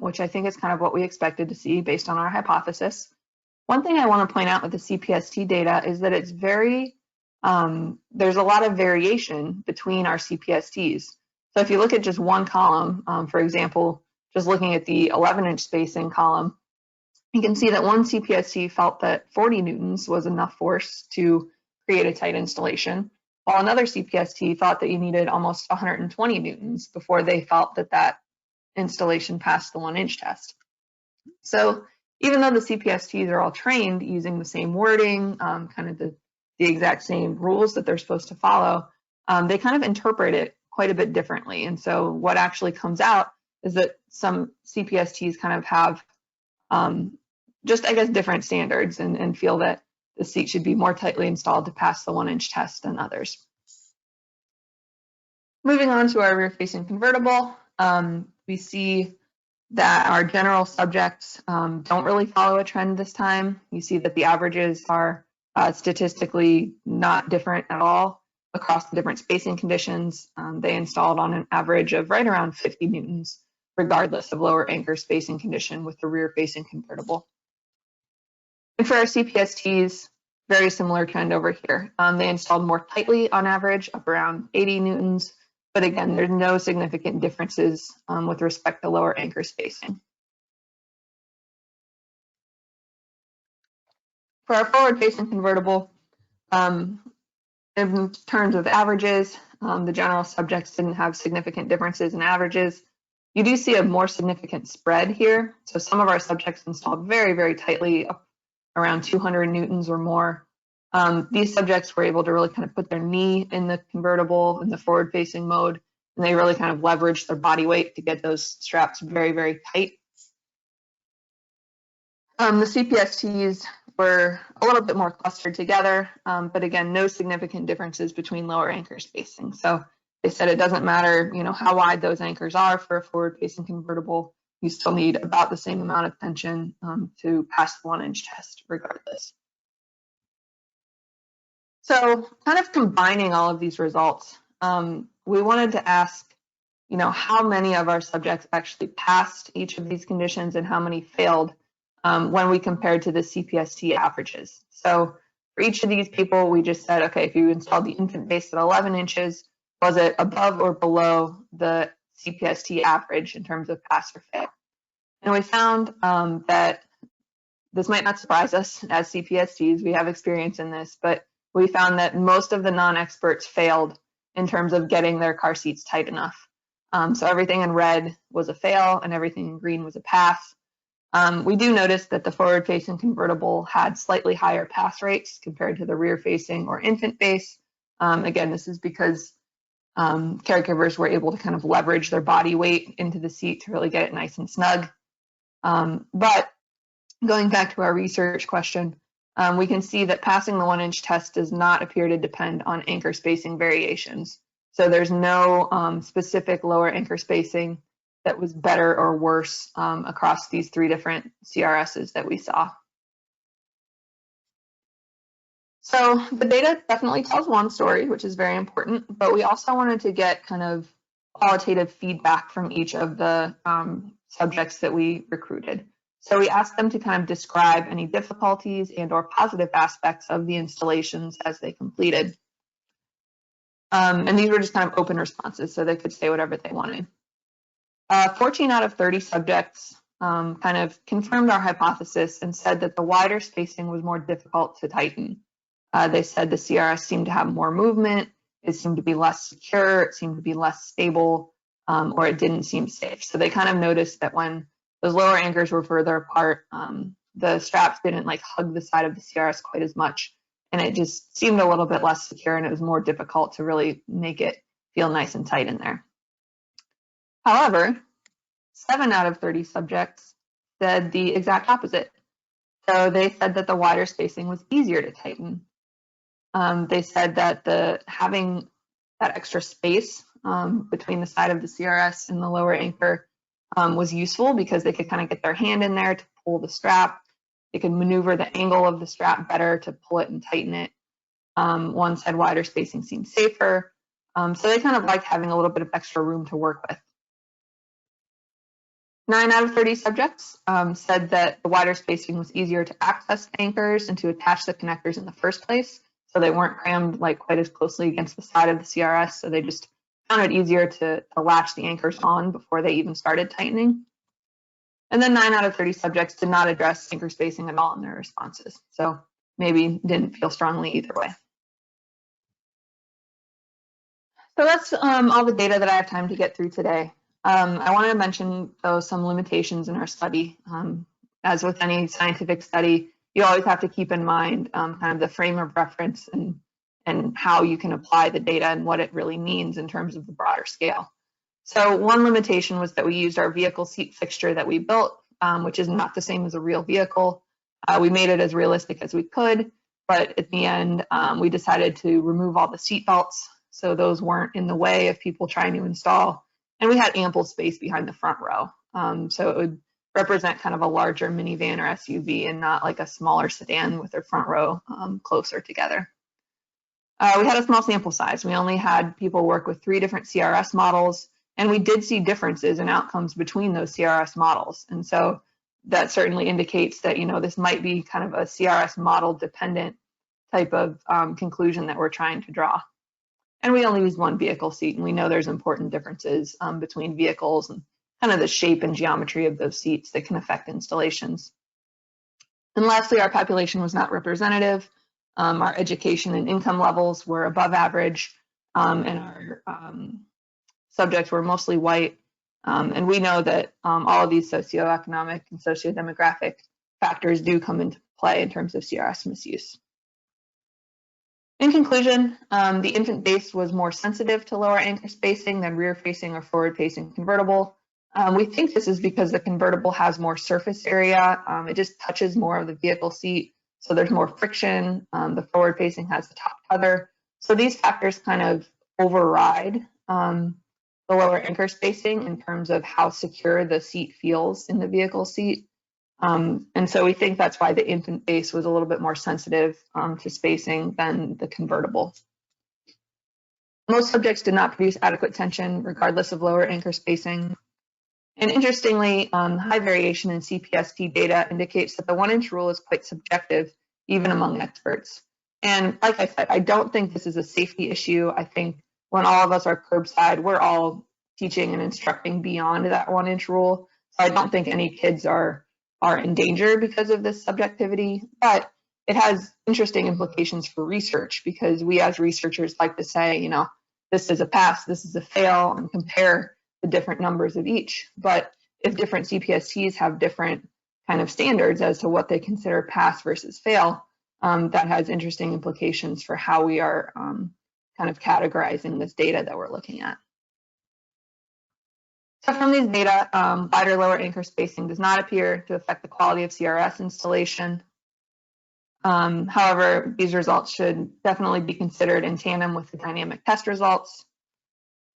which I think is kind of what we expected to see based on our hypothesis. One thing I want to point out with the CPST data is that it's very, there's a lot of variation between our CPSTs. So if you look at just one column, for example, just looking at the 11-inch spacing column, You can see that one CPST felt that 40 newtons was enough force to create a tight installation, while another CPST thought that you needed almost 120 newtons before they felt that that installation passed the 1-inch test. So even though the CPSTs are all trained using the same wording, kind of the exact same rules that they're supposed to follow, they kind of interpret it quite a bit differently. And so what actually comes out is that some CPSTs kind of have just, I guess, different standards and feel that the seat should be more tightly installed to pass the 1-inch test than others. Moving on to our rear-facing convertible, we see that our general subjects don't really follow a trend this time. You see that the averages are statistically not different at all across the different spacing conditions. They installed on an average of right around 50 newtons, regardless of lower anchor spacing condition with the rear-facing convertible. And for our CPSTs, very similar trend over here. They installed more tightly on average, up around 80 newtons, but again, there's no significant differences with respect to lower anchor spacing. For our forward-facing convertible, in terms of averages, the general subjects didn't have significant differences in averages. You do see a more significant spread here. So some of our subjects installed very, very tightly, up around 200 newtons or more. These subjects were able to really kind of put their knee in the convertible in the forward-facing mode, and they really kind of leveraged their body weight to get those straps very, very tight. The CPSTs were a little bit more clustered together, but again, no significant differences between lower anchor spacing. So they said it doesn't matter, how wide those anchors are for a forward-facing convertible. You still need about the same amount of tension to pass the 1-inch test regardless. So kind of combining all of these results, we wanted to ask, how many of our subjects actually passed each of these conditions and how many failed when we compared to the CPST averages. So for each of these people, we just said, okay, if you installed the infant base at 11 inches, was it above or below the CPST average in terms of pass or fail? And we found that this might not surprise us as CPSTs, we have experience in this, but we found that most of the non-experts failed in terms of getting their car seats tight enough. So everything in red was a fail and everything in green was a pass. We do notice that the forward-facing convertible had slightly higher pass rates compared to the rear-facing or infant base. Again, this is because caregivers were able to kind of leverage their body weight into the seat to really get it nice and snug. But going back to our research question, we can see that passing the 1-inch test does not appear to depend on anchor spacing variations. So there's no specific lower anchor spacing that was better or worse across these 3 different CRSs that we saw. So the data definitely tells one story, which is very important, but we also wanted to get kind of qualitative feedback from each of the subjects that we recruited. So we asked them to kind of describe any difficulties and or positive aspects of the installations as they completed. And these were just kind of open responses, so they could say whatever they wanted. 14 out of 30 subjects kind of confirmed our hypothesis and said that the wider spacing was more difficult to tighten. They said the CRS seemed to have more movement, it seemed to be less secure, it seemed to be less stable, or it didn't seem safe. So they kind of noticed that when those lower anchors were further apart, the straps didn't like hug the side of the CRS quite as much, and it just seemed a little bit less secure, and it was more difficult to really make it feel nice and tight in there. However, 7 out of 30 subjects said the exact opposite. So they said that the wider spacing was easier to tighten. They said that having that extra space between the side of the CRS and the lower anchor was useful because they could kind of get their hand in there to pull the strap. They could maneuver the angle of the strap better to pull it and tighten it. One said wider spacing seemed safer. So they kind of liked having a little bit of extra room to work with. 9 out of 30 subjects said that the wider spacing was easier to access the anchors and to attach the connectors in the first place. So they weren't crammed like quite as closely against the side of the CRS. So they just found it easier to latch the anchors on before they even started tightening. And then 9 out of 30 subjects did not address anchor spacing at all in their responses. So maybe didn't feel strongly either way. So that's all the data that I have time to get through today. I wanted to mention, though, some limitations in our study. As with any scientific study, you always have to keep in mind kind of the frame of reference and how you can apply the data and what it really means in terms of the broader scale. So one limitation was that we used our vehicle seat fixture that we built, which is not the same as a real vehicle. We made it as realistic as we could, but at the end, we decided to remove all the seat belts so those weren't in the way of people trying to install. And we had ample space behind the front row. So it would represent kind of a larger minivan or SUV and not like a smaller sedan with their front row closer together. We had a small sample size. We only had people work with 3 different CRS models, and we did see differences in outcomes between those CRS models. And so that certainly indicates that, you know, this might be kind of a CRS model dependent type of conclusion that we're trying to draw. And we only used 1 vehicle seat, and we know there's important differences between vehicles and kind of the shape and geometry of those seats that can affect installations. And lastly, our population was not representative. Our education and income levels were above average, and our subjects were mostly white. And we know that all of these socioeconomic and sociodemographic factors do come into play in terms of CRS misuse. In conclusion, the infant base was more sensitive to lower anchor spacing than rear-facing or forward-facing convertible. We think this is because the convertible has more surface area. It just touches more of the vehicle seat, so there's more friction. The forward-facing has the top tether. So these factors kind of override the lower anchor spacing in terms of how secure the seat feels in the vehicle seat. And so we think that's why the infant base was a little bit more sensitive to spacing than the convertible. Most subjects did not produce adequate tension regardless of lower anchor spacing. And interestingly, high variation in CPST data indicates that the 1-inch rule is quite subjective, even among experts. And like I said, I don't think this is a safety issue. I think when all of us are curbside, we're all teaching and instructing beyond that 1-inch rule. So I don't think any kids are in danger because of this subjectivity, but it has interesting implications for research because we as researchers like to say, you know, this is a pass, this is a fail, and compare the different numbers of each. But if different CPSTs have different kind of standards as to what they consider pass versus fail, that has interesting implications for how we are kind of categorizing this data that we're looking at. So from these data, wider lower anchor spacing does not appear to affect the quality of CRS installation. However, these results should definitely be considered in tandem with the dynamic test results.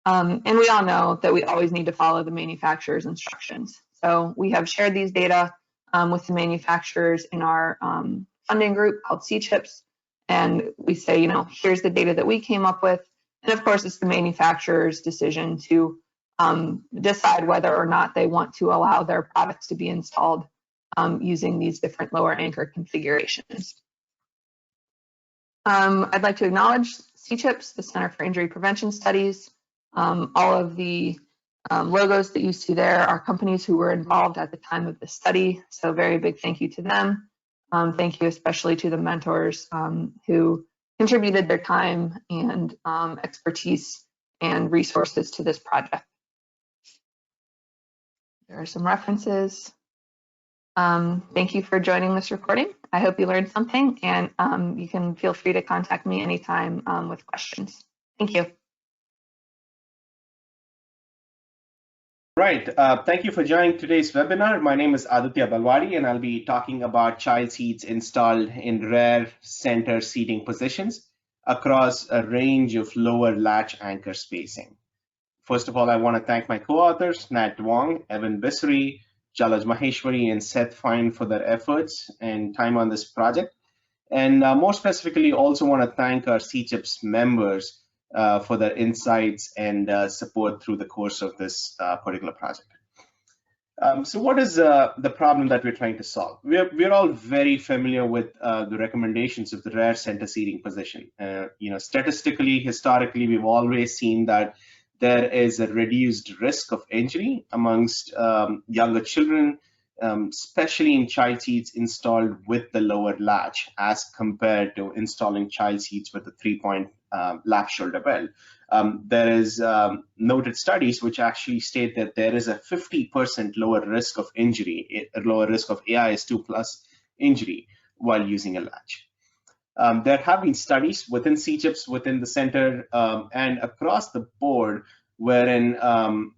And we all know that we always need to follow the manufacturer's instructions. So we have shared these data with the manufacturers in our funding group called C-CHIPS. And we say, you know, here's the data that we came up with. And of course, it's the manufacturer's decision to decide whether or not they want to allow their products to be installed using these different lower anchor configurations. I'd like to acknowledge C-CHIPS, the Center for Injury Prevention Studies. All of the logos that you see there are companies who were involved at the time of the study, so very big thank you to them. Thank you especially to the mentors who contributed their time and expertise and resources to this project. There are some references. Thank you for joining this recording. I hope you learned something, and you can feel free to contact me anytime with questions. Thank you. Right. Thank you for joining today's webinar. My name is Aditya Balwadi, and I'll be talking about child seats installed in rear center seating positions across a range of lower latch anchor spacing. First of all, I want to thank my co-authors, Nat Duong, Evan Bisri, Jalaj Maheshwari, and Seth Fine for their efforts and time on this project. And more specifically, also want to thank our C-CHIPS members for their insights and support through the course of this particular project. So what is the problem that we're trying to solve? We're all very familiar with the recommendations of the rear center seating position. You know, statistically, historically, we've always seen that there is a reduced risk of injury amongst younger children especially in child seats installed with the lower latch as compared to installing child seats with a 3-point lap shoulder belt. There is noted studies which actually state that there is a 50% lower risk of injury, a lower risk of AIS2 plus injury while using a latch. There have been studies within CCHIPs, within the center, and across the board, wherein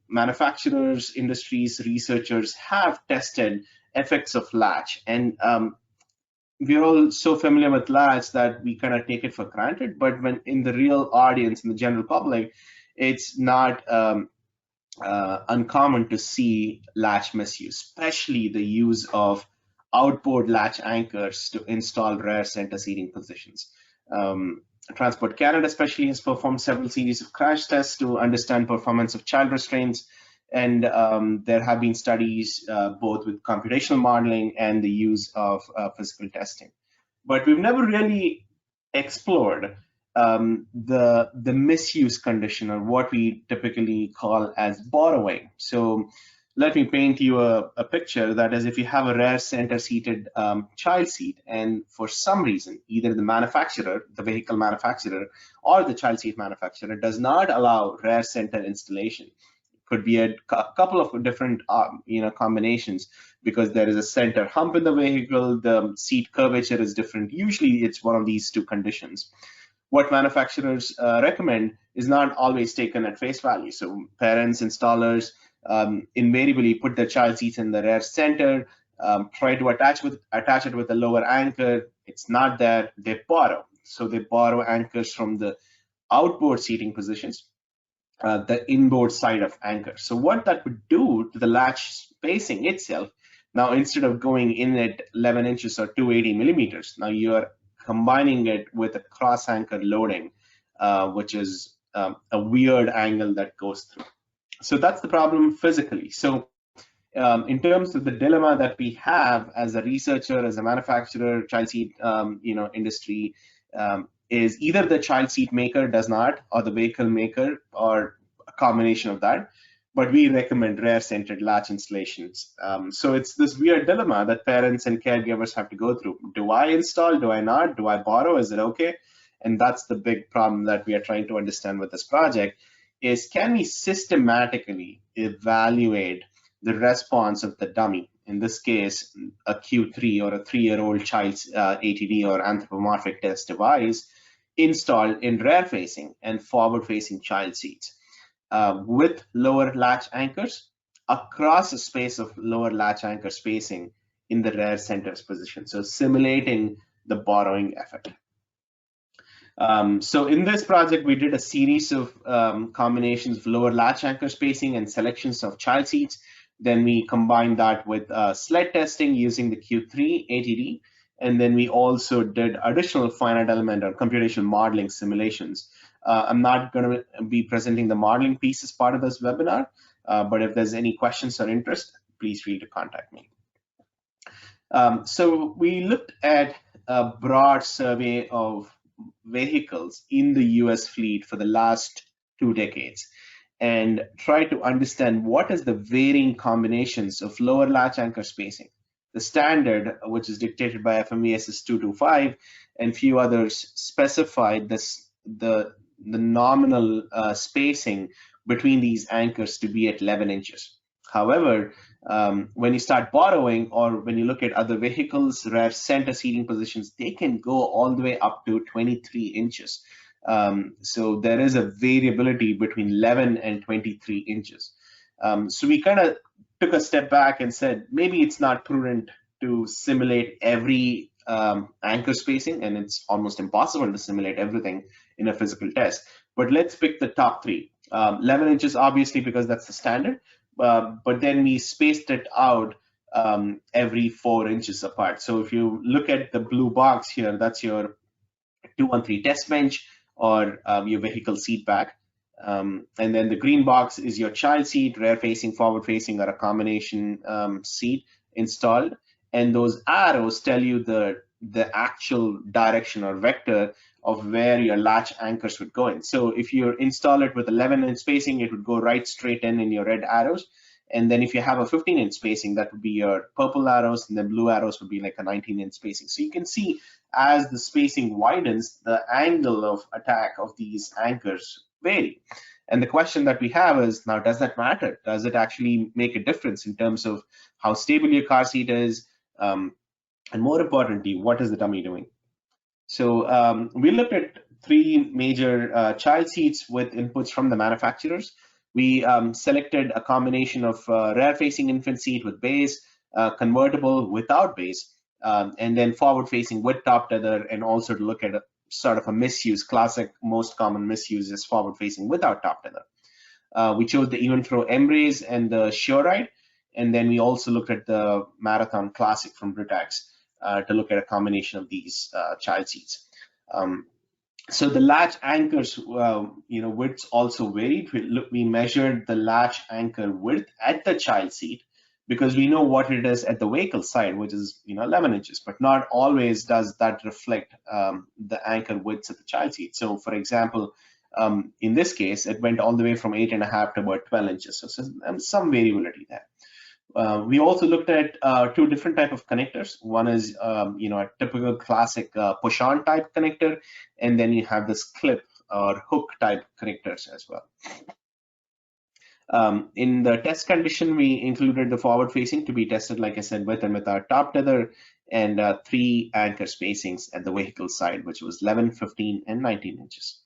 manufacturers, industries, researchers have tested effects of latch. And we're all so familiar with latch that we kind of take it for granted, but when in the real audience, in the general public, it's not uncommon to see latch misuse, especially the use of outboard latch anchors to install rear center seating positions. Transport Canada especially has performed several series of crash tests to understand performance of child restraints, and there have been studies both with computational modeling and the use of physical testing. But we've never really explored the misuse condition, or what we typically call as borrowing. So let me paint you a picture. That is, if you have a rear center seated child seat, and for some reason, either the manufacturer, the vehicle manufacturer, or the child seat manufacturer does not allow rear center installation. It could be a couple of different combinations, because there is a center hump in the vehicle, the seat curvature is different. Usually it's one of these two conditions. What manufacturers recommend is not always taken at face value. So parents, installers, invariably put their child seats in the rear center, try to attach it with a lower anchor. It's not there, they borrow. So they borrow anchors from the outboard seating positions, the inboard side of anchor. So what that would do to the latch spacing itself, now instead of going in at 11 inches or 280 millimeters, now you are combining it with a cross anchor loading, which is a weird angle that goes through. So that's the problem physically. So in terms of the dilemma that we have as a researcher, as a manufacturer, child seat industry, is either the child seat maker does not, or the vehicle maker, or a combination of that. But we recommend rear-centered latch installations. So it's this weird dilemma that parents and caregivers have to go through. Do I install? Do I not? Do I borrow? Is it okay? And that's the big problem that we are trying to understand with this project, is can we systematically evaluate the response of the dummy, in this case, a Q3 or a 3-year-old child's ATD or anthropomorphic test device installed in rear-facing and forward-facing child seats with lower latch anchors across a space of lower latch anchor spacing in the rear center's position. So simulating the borrowing effect. So in this project, we did a series of combinations of lower latch anchor spacing and selections of child seats. Then we combined that with sled testing using the Q3 ATD. And then we also did additional finite element or computational modeling simulations. I'm not going to be presenting the modeling piece as part of this webinar, but if there's any questions or interest, please feel free to contact me. So we looked at a broad survey of vehicles in the US fleet for the last 2 decades and try to understand what is the varying combinations of lower latch anchor spacing. The standard, which is dictated by FMVSS 225, and few others specified the nominal spacing between these anchors to be at 11 inches. However, when you start borrowing, or when you look at other vehicles, rear center seating positions, they can go all the way up to 23 inches. So there is a variability between 11 and 23 inches. So we kind of took a step back and said, maybe it's not prudent to simulate every anchor spacing, and it's almost impossible to simulate everything in a physical test. But let's pick the top 3. 11 inches, obviously, because that's the standard. But then we spaced it out every 4 inches apart. So if you look at the blue box here, that's your 213 test bench or your vehicle seat back. And then the green box is your child seat, rear facing, forward facing, or a combination seat installed. And those arrows tell you the actual direction or vector of where your latch anchors would go in. So if you install it with 11 inch spacing, it would go right straight in your red arrows. And then if you have a 15-inch spacing, that would be your purple arrows, and then blue arrows would be like a 19-inch spacing. So you can see as the spacing widens, the angle of attack of these anchors vary. And the question that we have is, now, does that matter? Does it actually make a difference in terms of how stable your car seat is? And more importantly, what is the dummy doing? So we looked at three major child seats with inputs from the manufacturers. We selected a combination of rear-facing infant seat with base, convertible without base, and then forward-facing with top tether, and also to look at a sort of a misuse. Classic, most common misuse is forward-facing without top tether. We chose the Event Pro Embrace and the Sure Ride, and then we also looked at the Marathon Classic from Britax to look at a combination of these child seats. So the latch anchors, widths also varied. We measured the latch anchor width at the child seat because we know what it is at the vehicle side, which is 11 inches, but not always does that reflect the anchor widths at the child seat. So for example, in this case, it went all the way from 8.5 to about 12 inches. So some variability there. We also looked at two different type of connectors. One is, a typical classic push-on type connector, and then you have this clip or hook type connectors as well. In the test condition, we included the forward-facing to be tested, like I said, with and without top tether, and 3 anchor spacings at the vehicle side, which was 11, 15, and 19 inches.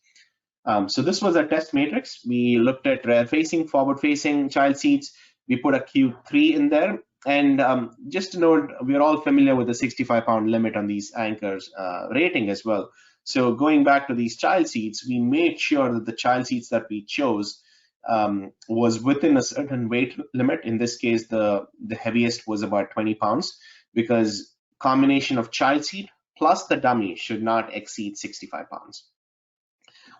So this was our test matrix. We looked at rear-facing, forward-facing child seats. We put a Q3 in there. And just to note, we're all familiar with the 65-pound limit on these anchors rating as well. So going back to these child seats, we made sure that the child seats that we chose was within a certain weight limit. In this case, the heaviest was about 20 pounds, because combination of child seat plus the dummy should not exceed 65 pounds.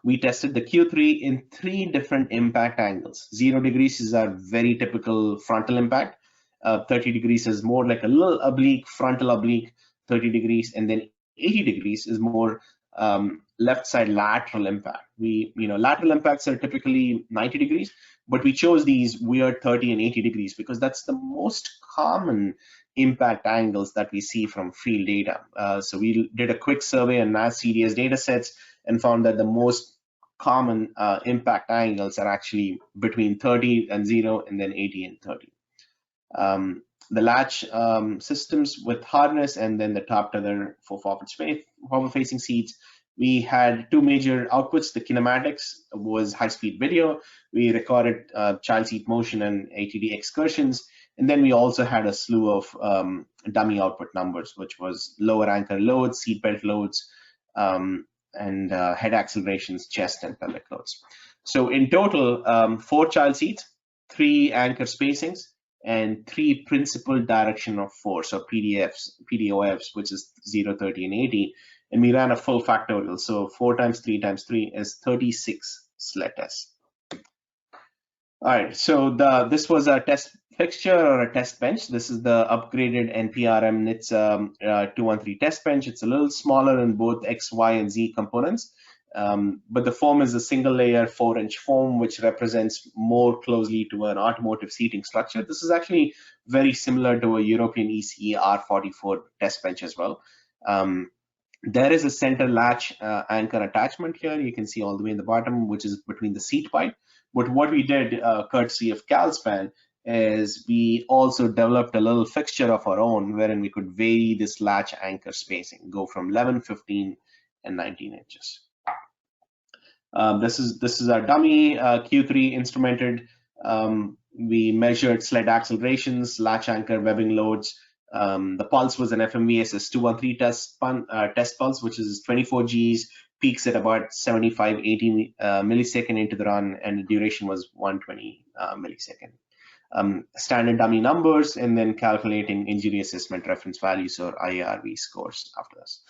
We tested the Q3 in 3 different impact angles. 0 degrees is our very typical frontal impact. 30 degrees is more like a little oblique, frontal oblique, 30 degrees, and then 80 degrees is more left side lateral impact. Lateral impacts are typically 90 degrees, but we chose these weird 30 and 80 degrees because that's the most common impact angles that we see from field data. So we did a quick survey on NAS CDS data sets and found that the most common impact angles are actually between 30 and 0, and then 80 and 30. The latch systems with harness, and then the top tether for forward-facing seats. We had 2 major outputs. The kinematics was high-speed video. We recorded child seat motion and ATD excursions. And then we also had a slew of dummy output numbers, which was lower anchor loads, seatbelt loads, and head accelerations, chest and pelvic loads. So in total, 4 child seats, 3 anchor spacings, and 3 principal direction of force, or PDOFs, which is 0, 30, and 80. And we ran a full factorial. So 4 times 3 times 3 is 36 sled tests. All right, so this was a test fixture or a test bench. This is the upgraded NPRM NITS 213 test bench. It's a little smaller in both X, Y, and Z components, but the foam is a single layer 4-inch foam, which represents more closely to an automotive seating structure. This is actually very similar to a European ECE R44 test bench as well. There is a center latch anchor attachment here. You can see all the way in the bottom, which is between the seat pipe. But what we did, courtesy of CalSpan, is we also developed a little fixture of our own wherein we could vary this latch anchor spacing, go from 11, 15, and 19 inches. This is our dummy Q3 instrumented. We measured sled accelerations, latch anchor webbing loads. The pulse was an FMVSS 213 test pulse, which is 24 Gs, peaks at about 75, 80 millisecond into the run, and the duration was 120 millisecond. Standard dummy numbers, and then calculating injury assessment reference values, or IARV scores after this.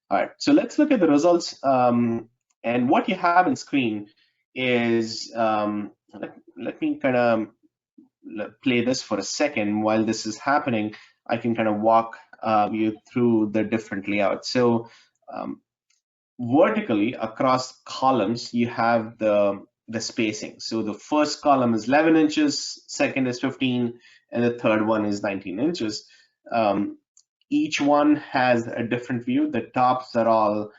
All right, so let's look at the results. And what you have on screen is, let me kind of play this for a second. While this is happening, I can kind of walk you through the different layouts. So vertically across columns, you have the the spacing. So the first column is 11 inches, second is 15, and the third one is 19 inches. Each one has a different view. The tops are all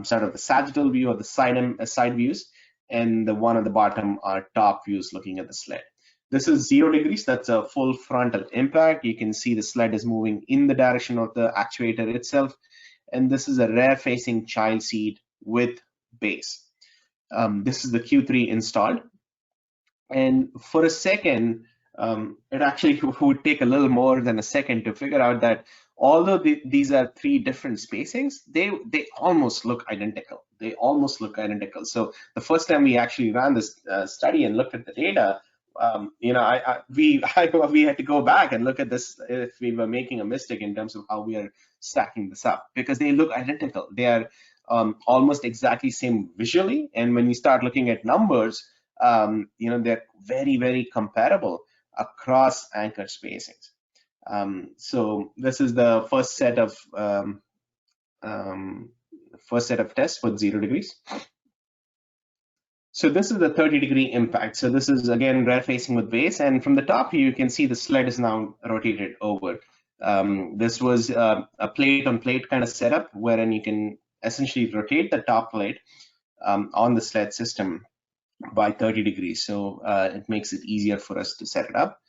sort of the sagittal view or the side views, and the one at the bottom are top views looking at the sled. This is 0 degrees. That's a full frontal impact. You can see the sled is moving in the direction of the actuator itself. And this is a rear facing child seat with base. This is the Q3 installed. And for a second, it actually would take a little more than a second to figure out that although these are 3 different spacings, they almost look identical. They almost look identical. So the first time we actually ran this study and looked at the data, we had to go back and look at this if we were making a mistake in terms of how we are stacking this up, because they look identical. They are almost exactly same visually, and when you start looking at numbers, they're very, very comparable across anchor spacings. So this is the first set of tests with 0 degrees. So this is the 30-degree impact. So this is again rear facing with base, and from the top view you can see the sled is now rotated over. This was a plate on plate kind of setup wherein you can essentially rotate the top plate on the sled system by 30 degrees. So it makes it easier for us to set it up.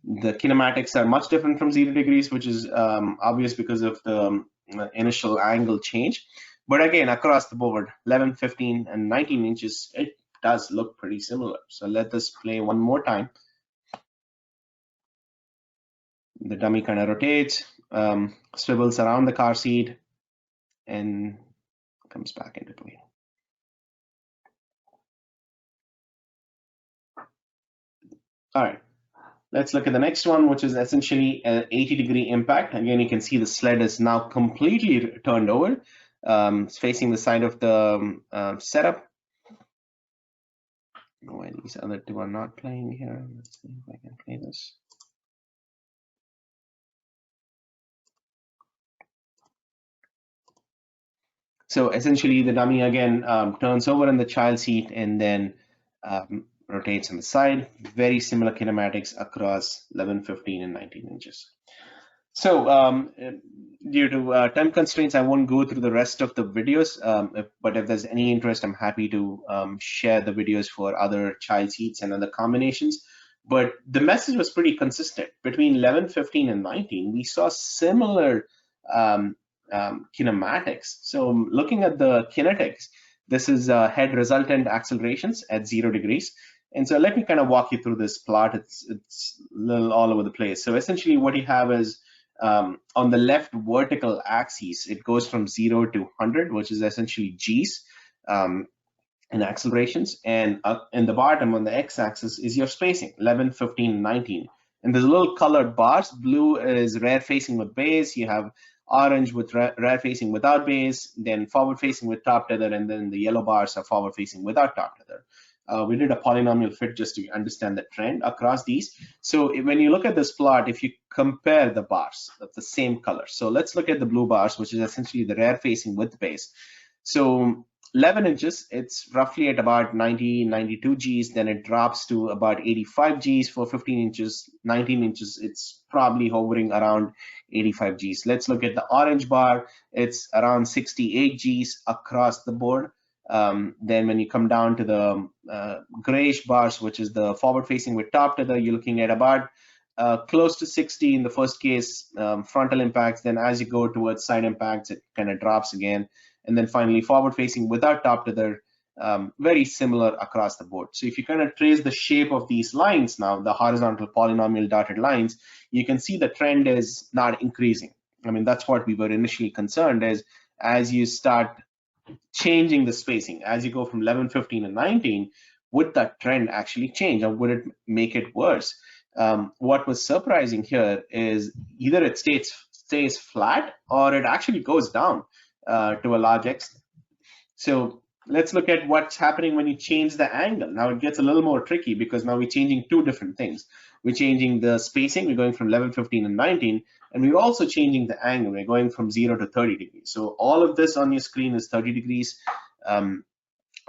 The kinematics are much different from 0 degrees, which is obvious because of the initial angle change. But again, across the board, 11, 15, and 19 inches, it does look pretty similar. So let this play one more time. The dummy kind of rotates, swivels around the car seat, and comes back into play. All right, let's look at the next one, which is essentially an 80-degree impact. Again, you can see the sled is now completely turned over. It's facing the side of the setup. Why these other 2 are not playing here? Let's see if I can play this. So essentially, the dummy again turns over in the child seat and then rotates on the side. Very similar kinematics across 11, 15, and 19 inches. So due to time constraints, I won't go through the rest of the videos, but if there's any interest, I'm happy to share the videos for other child seats and other combinations. But the message was pretty consistent. Between 11, 15, and 19, we saw similar kinematics. So looking at the kinetics, this is head resultant accelerations at 0 degrees. And so let me kind of walk you through this plot. It's a little all over the place. So essentially what you have is on the left vertical axis, it goes from 0 to 100, which is essentially G's in accelerations. And in the bottom on the x-axis is your spacing, 11, 15, 19. And there's little colored bars. Blue is rear facing with base. You have orange with rear facing without base, then forward facing with top tether, and then the yellow bars are forward facing without top tether. We did a polynomial fit just to understand the trend across these. So when you look at this plot, if you compare the bars of the same color, so let's look at the blue bars, which is essentially the rear facing with base. So 11 inches, it's roughly at about 90, 92 Gs, then it drops to about 85 Gs for 15 inches, 19 inches, it's probably hovering around 85 Gs. Let's look at the orange bar, it's around 68 Gs across the board. Then when you come down to the grayish bars, which is the forward facing with top tether, you're looking at about close to 60 in the first case, frontal impacts. Then as you go towards side impacts, it kind of drops again. And then finally forward facing without top tether, very similar across the board. So if you kind of trace the shape of these lines now, the horizontal polynomial dotted lines, you can see the trend is not increasing. I mean, that's what we were initially concerned is as you start changing the spacing, as you go from 11, 15, and 19, would that trend actually change or would it make it worse? What was surprising here is either it stays flat or it actually goes down to a large extent. So let's look at what's happening when you change the angle. Now it gets a little more tricky because now we're changing 2 different things. We're changing the spacing, we're going from 11, 15, and 19, and we're also changing the angle. We're going from 0 to 30 degrees. So all of this on your screen is 30 degrees.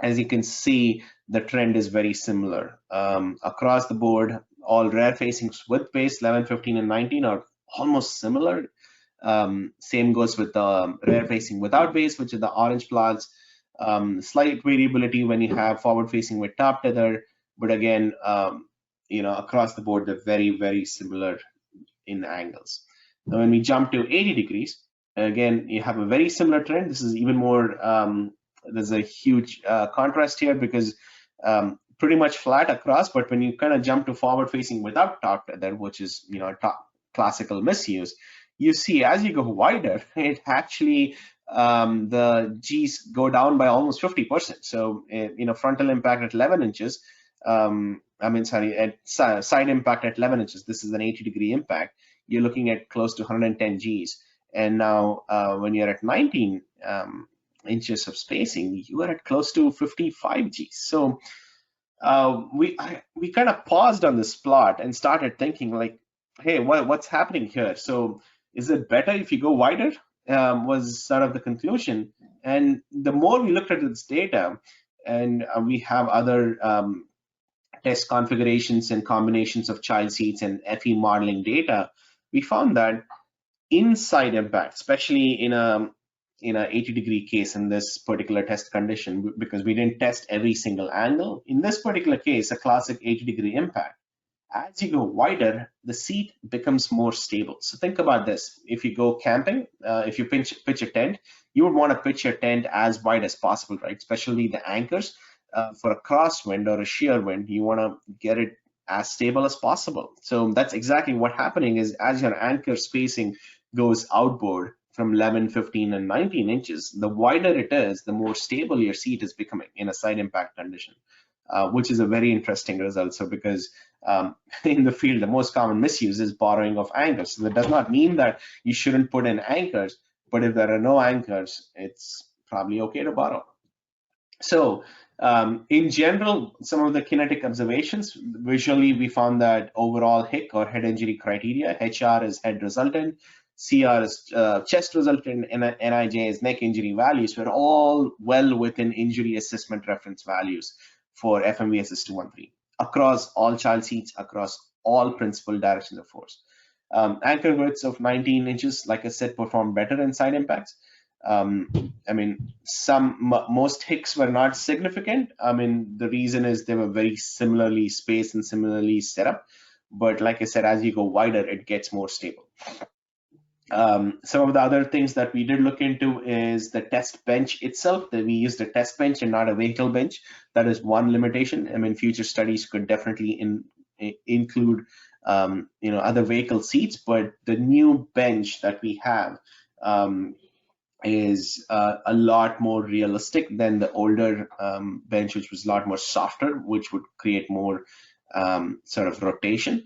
as you can see, the trend is very similar. Across the board, all rear facings with base 11, 15, and 19 are almost similar. Same goes with the rear facing without base, which is the orange plots. Slight variability when you have forward facing with top tether, but again, across the board, they're very, very similar in angles. Now, when we jump to 80 degrees, again, you have a very similar trend. This is even more, there's a huge contrast here because pretty much flat across, but when you kind of jump to forward facing without top tether, which is, classical misuse, you see as you go wider, it actually, the G's go down by almost 50%. So, frontal impact at 11 inches, at side impact at 11 inches, this is an 80-degree impact, you're looking at close to 110 G's. And now when you're at 19 inches of spacing, you are at close to 55 G's. So we kind of paused on this plot and started thinking like, hey, what's happening here? So is it better if you go wider? Was sort of the conclusion. And the more we looked at this data, and we have other test configurations and combinations of child seats and FE modeling data, we found that inside impact, especially in a 80-degree case in this particular test condition, because we didn't test every single angle. In this particular case, a classic 80-degree impact, as you go wider, the seat becomes more stable. So think about this. If you go camping, if you pitch a tent, you would want to pitch your tent as wide as possible, right? Especially the anchors. For a crosswind or a shear wind, you want to get it as stable as possible. So that's exactly what's happening is as your anchor spacing goes outboard from 11, 15, and 19 inches, the wider it is, the more stable your seat is becoming in a side impact condition, which is a very interesting result. So because in the field, the most common misuse is borrowing of anchors. So that does not mean that you shouldn't put in anchors, but if there are no anchors, it's probably okay to borrow. So in general, some of the kinetic observations, visually, we found that overall HIC or head injury criteria, HR is head resultant, CR is chest resultant, and NIJ is neck injury values were all well within injury assessment reference values for FMVSS 213 across all child seats, across all principal directions of force. Anchor widths of 19 inches, like I said, performed better in side impacts. Most hicks were not significant. The reason is they were very similarly spaced and similarly set up. But like I said, as you go wider, it gets more stable. Some of the other things that we did look into is the test bench itself, that we used a test bench and not a vehicle bench. That is one limitation. Future studies could definitely include other vehicle seats, but the new bench that we have is a lot more realistic than the older bench, which was a lot more softer, which would create more sort of rotation.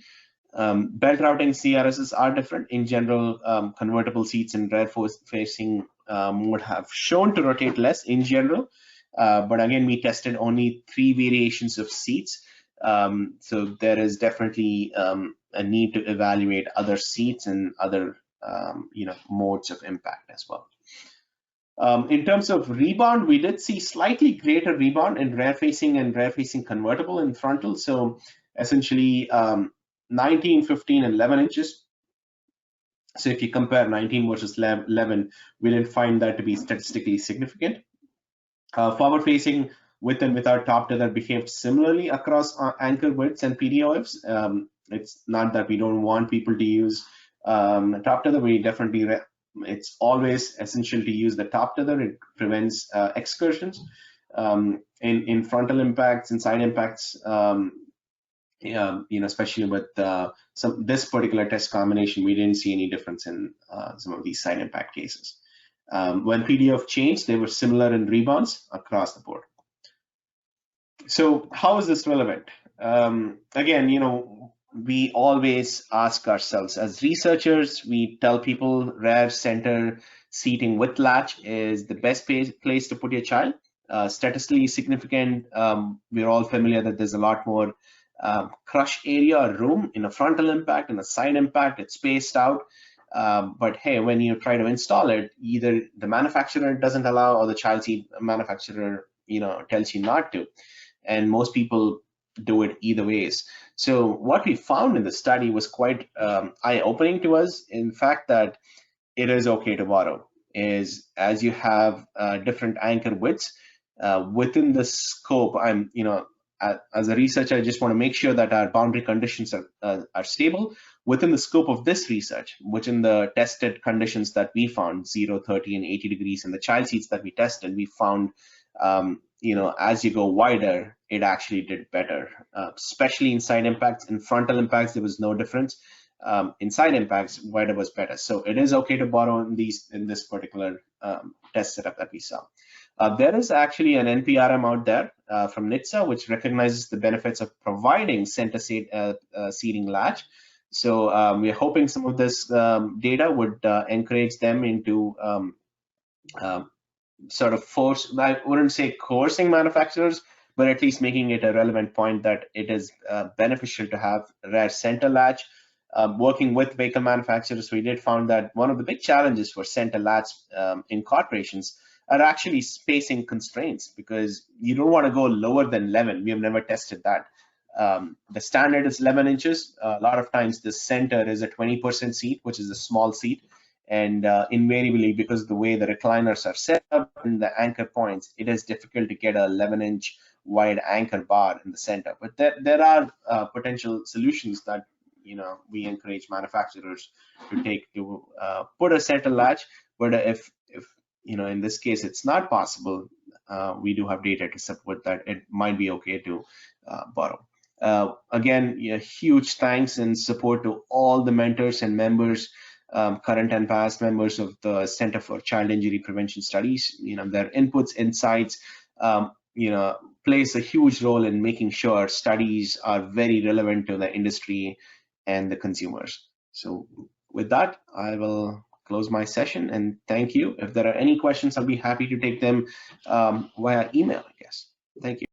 Belt routing CRSs are different. In general, convertible seats in rear facing would have shown to rotate less in general, but again, we tested only 3 variations of seats. So there is definitely a need to evaluate other seats and other modes of impact as well. In terms of rebound, we did see slightly greater rebound in rear facing and rear facing convertible and frontal. So essentially 19, 15, and 11 inches. So if you compare 19 versus 11, we didn't find that to be statistically significant. Forward facing with and without top tether behaved similarly across anchor widths and PDOFs. It's not that we don't want people to use top tether. We definitely, it's always essential to use the top tether. It prevents excursions. In frontal impacts and side impacts, especially with this particular test combination, we didn't see any difference in some of these side impact cases. When PDF changed, they were similar in rebounds across the board. So how is this relevant? Again, we always ask ourselves as researchers, we tell people rear center seating with latch is the best place to put your child. Statistically significant, we're all familiar that there's a lot more crush area or room in a frontal impact and a side impact. It's spaced out. But hey, when you try to install it, either the manufacturer doesn't allow or the child seat manufacturer tells you not to, and most people do it either ways. So what we found in the study was quite eye-opening to us. In fact, that it is okay to borrow, is as you have different anchor widths within the scope. As a researcher, I just want to make sure that our boundary conditions are stable within the scope of this research, which in the tested conditions that we found, 0, 30, and 80 degrees, and the child seats that we tested, we found, as you go wider, it actually did better, especially in side impacts. In frontal impacts, there was no difference. In side impacts, wider was better. So it is okay to borrow in this particular test setup that we saw. There is actually an NPRM out there from NHTSA, which recognizes the benefits of providing center seating latch. So we're hoping some of this data would encourage them into sort of force, I wouldn't say coercing manufacturers, but at least making it a relevant point that it is beneficial to have rear center latch. Working with vehicle manufacturers, we did found that one of the big challenges for center latch in corporations are actually spacing constraints, because you don't want to go lower than 11. We have never tested that. The standard is 11 inches. A lot of times the center is a 20% seat, which is a small seat. And invariably, because of the way the recliners are set up and the anchor points, it is difficult to get an 11-inch wide anchor bar in the center. But there are potential solutions that we encourage manufacturers to take to put a center latch. But if in this case it's not possible, we do have data to support that it might be okay to borrow. Again, huge thanks and support to all the mentors and members, current and past members of the Center for Child Injury Prevention Studies. Their inputs, insights, plays a huge role in making sure studies are very relevant to the industry and the consumers. So with that, I will close my session and thank you. If there are any questions, I'll be happy to take them via email, I guess. Thank you.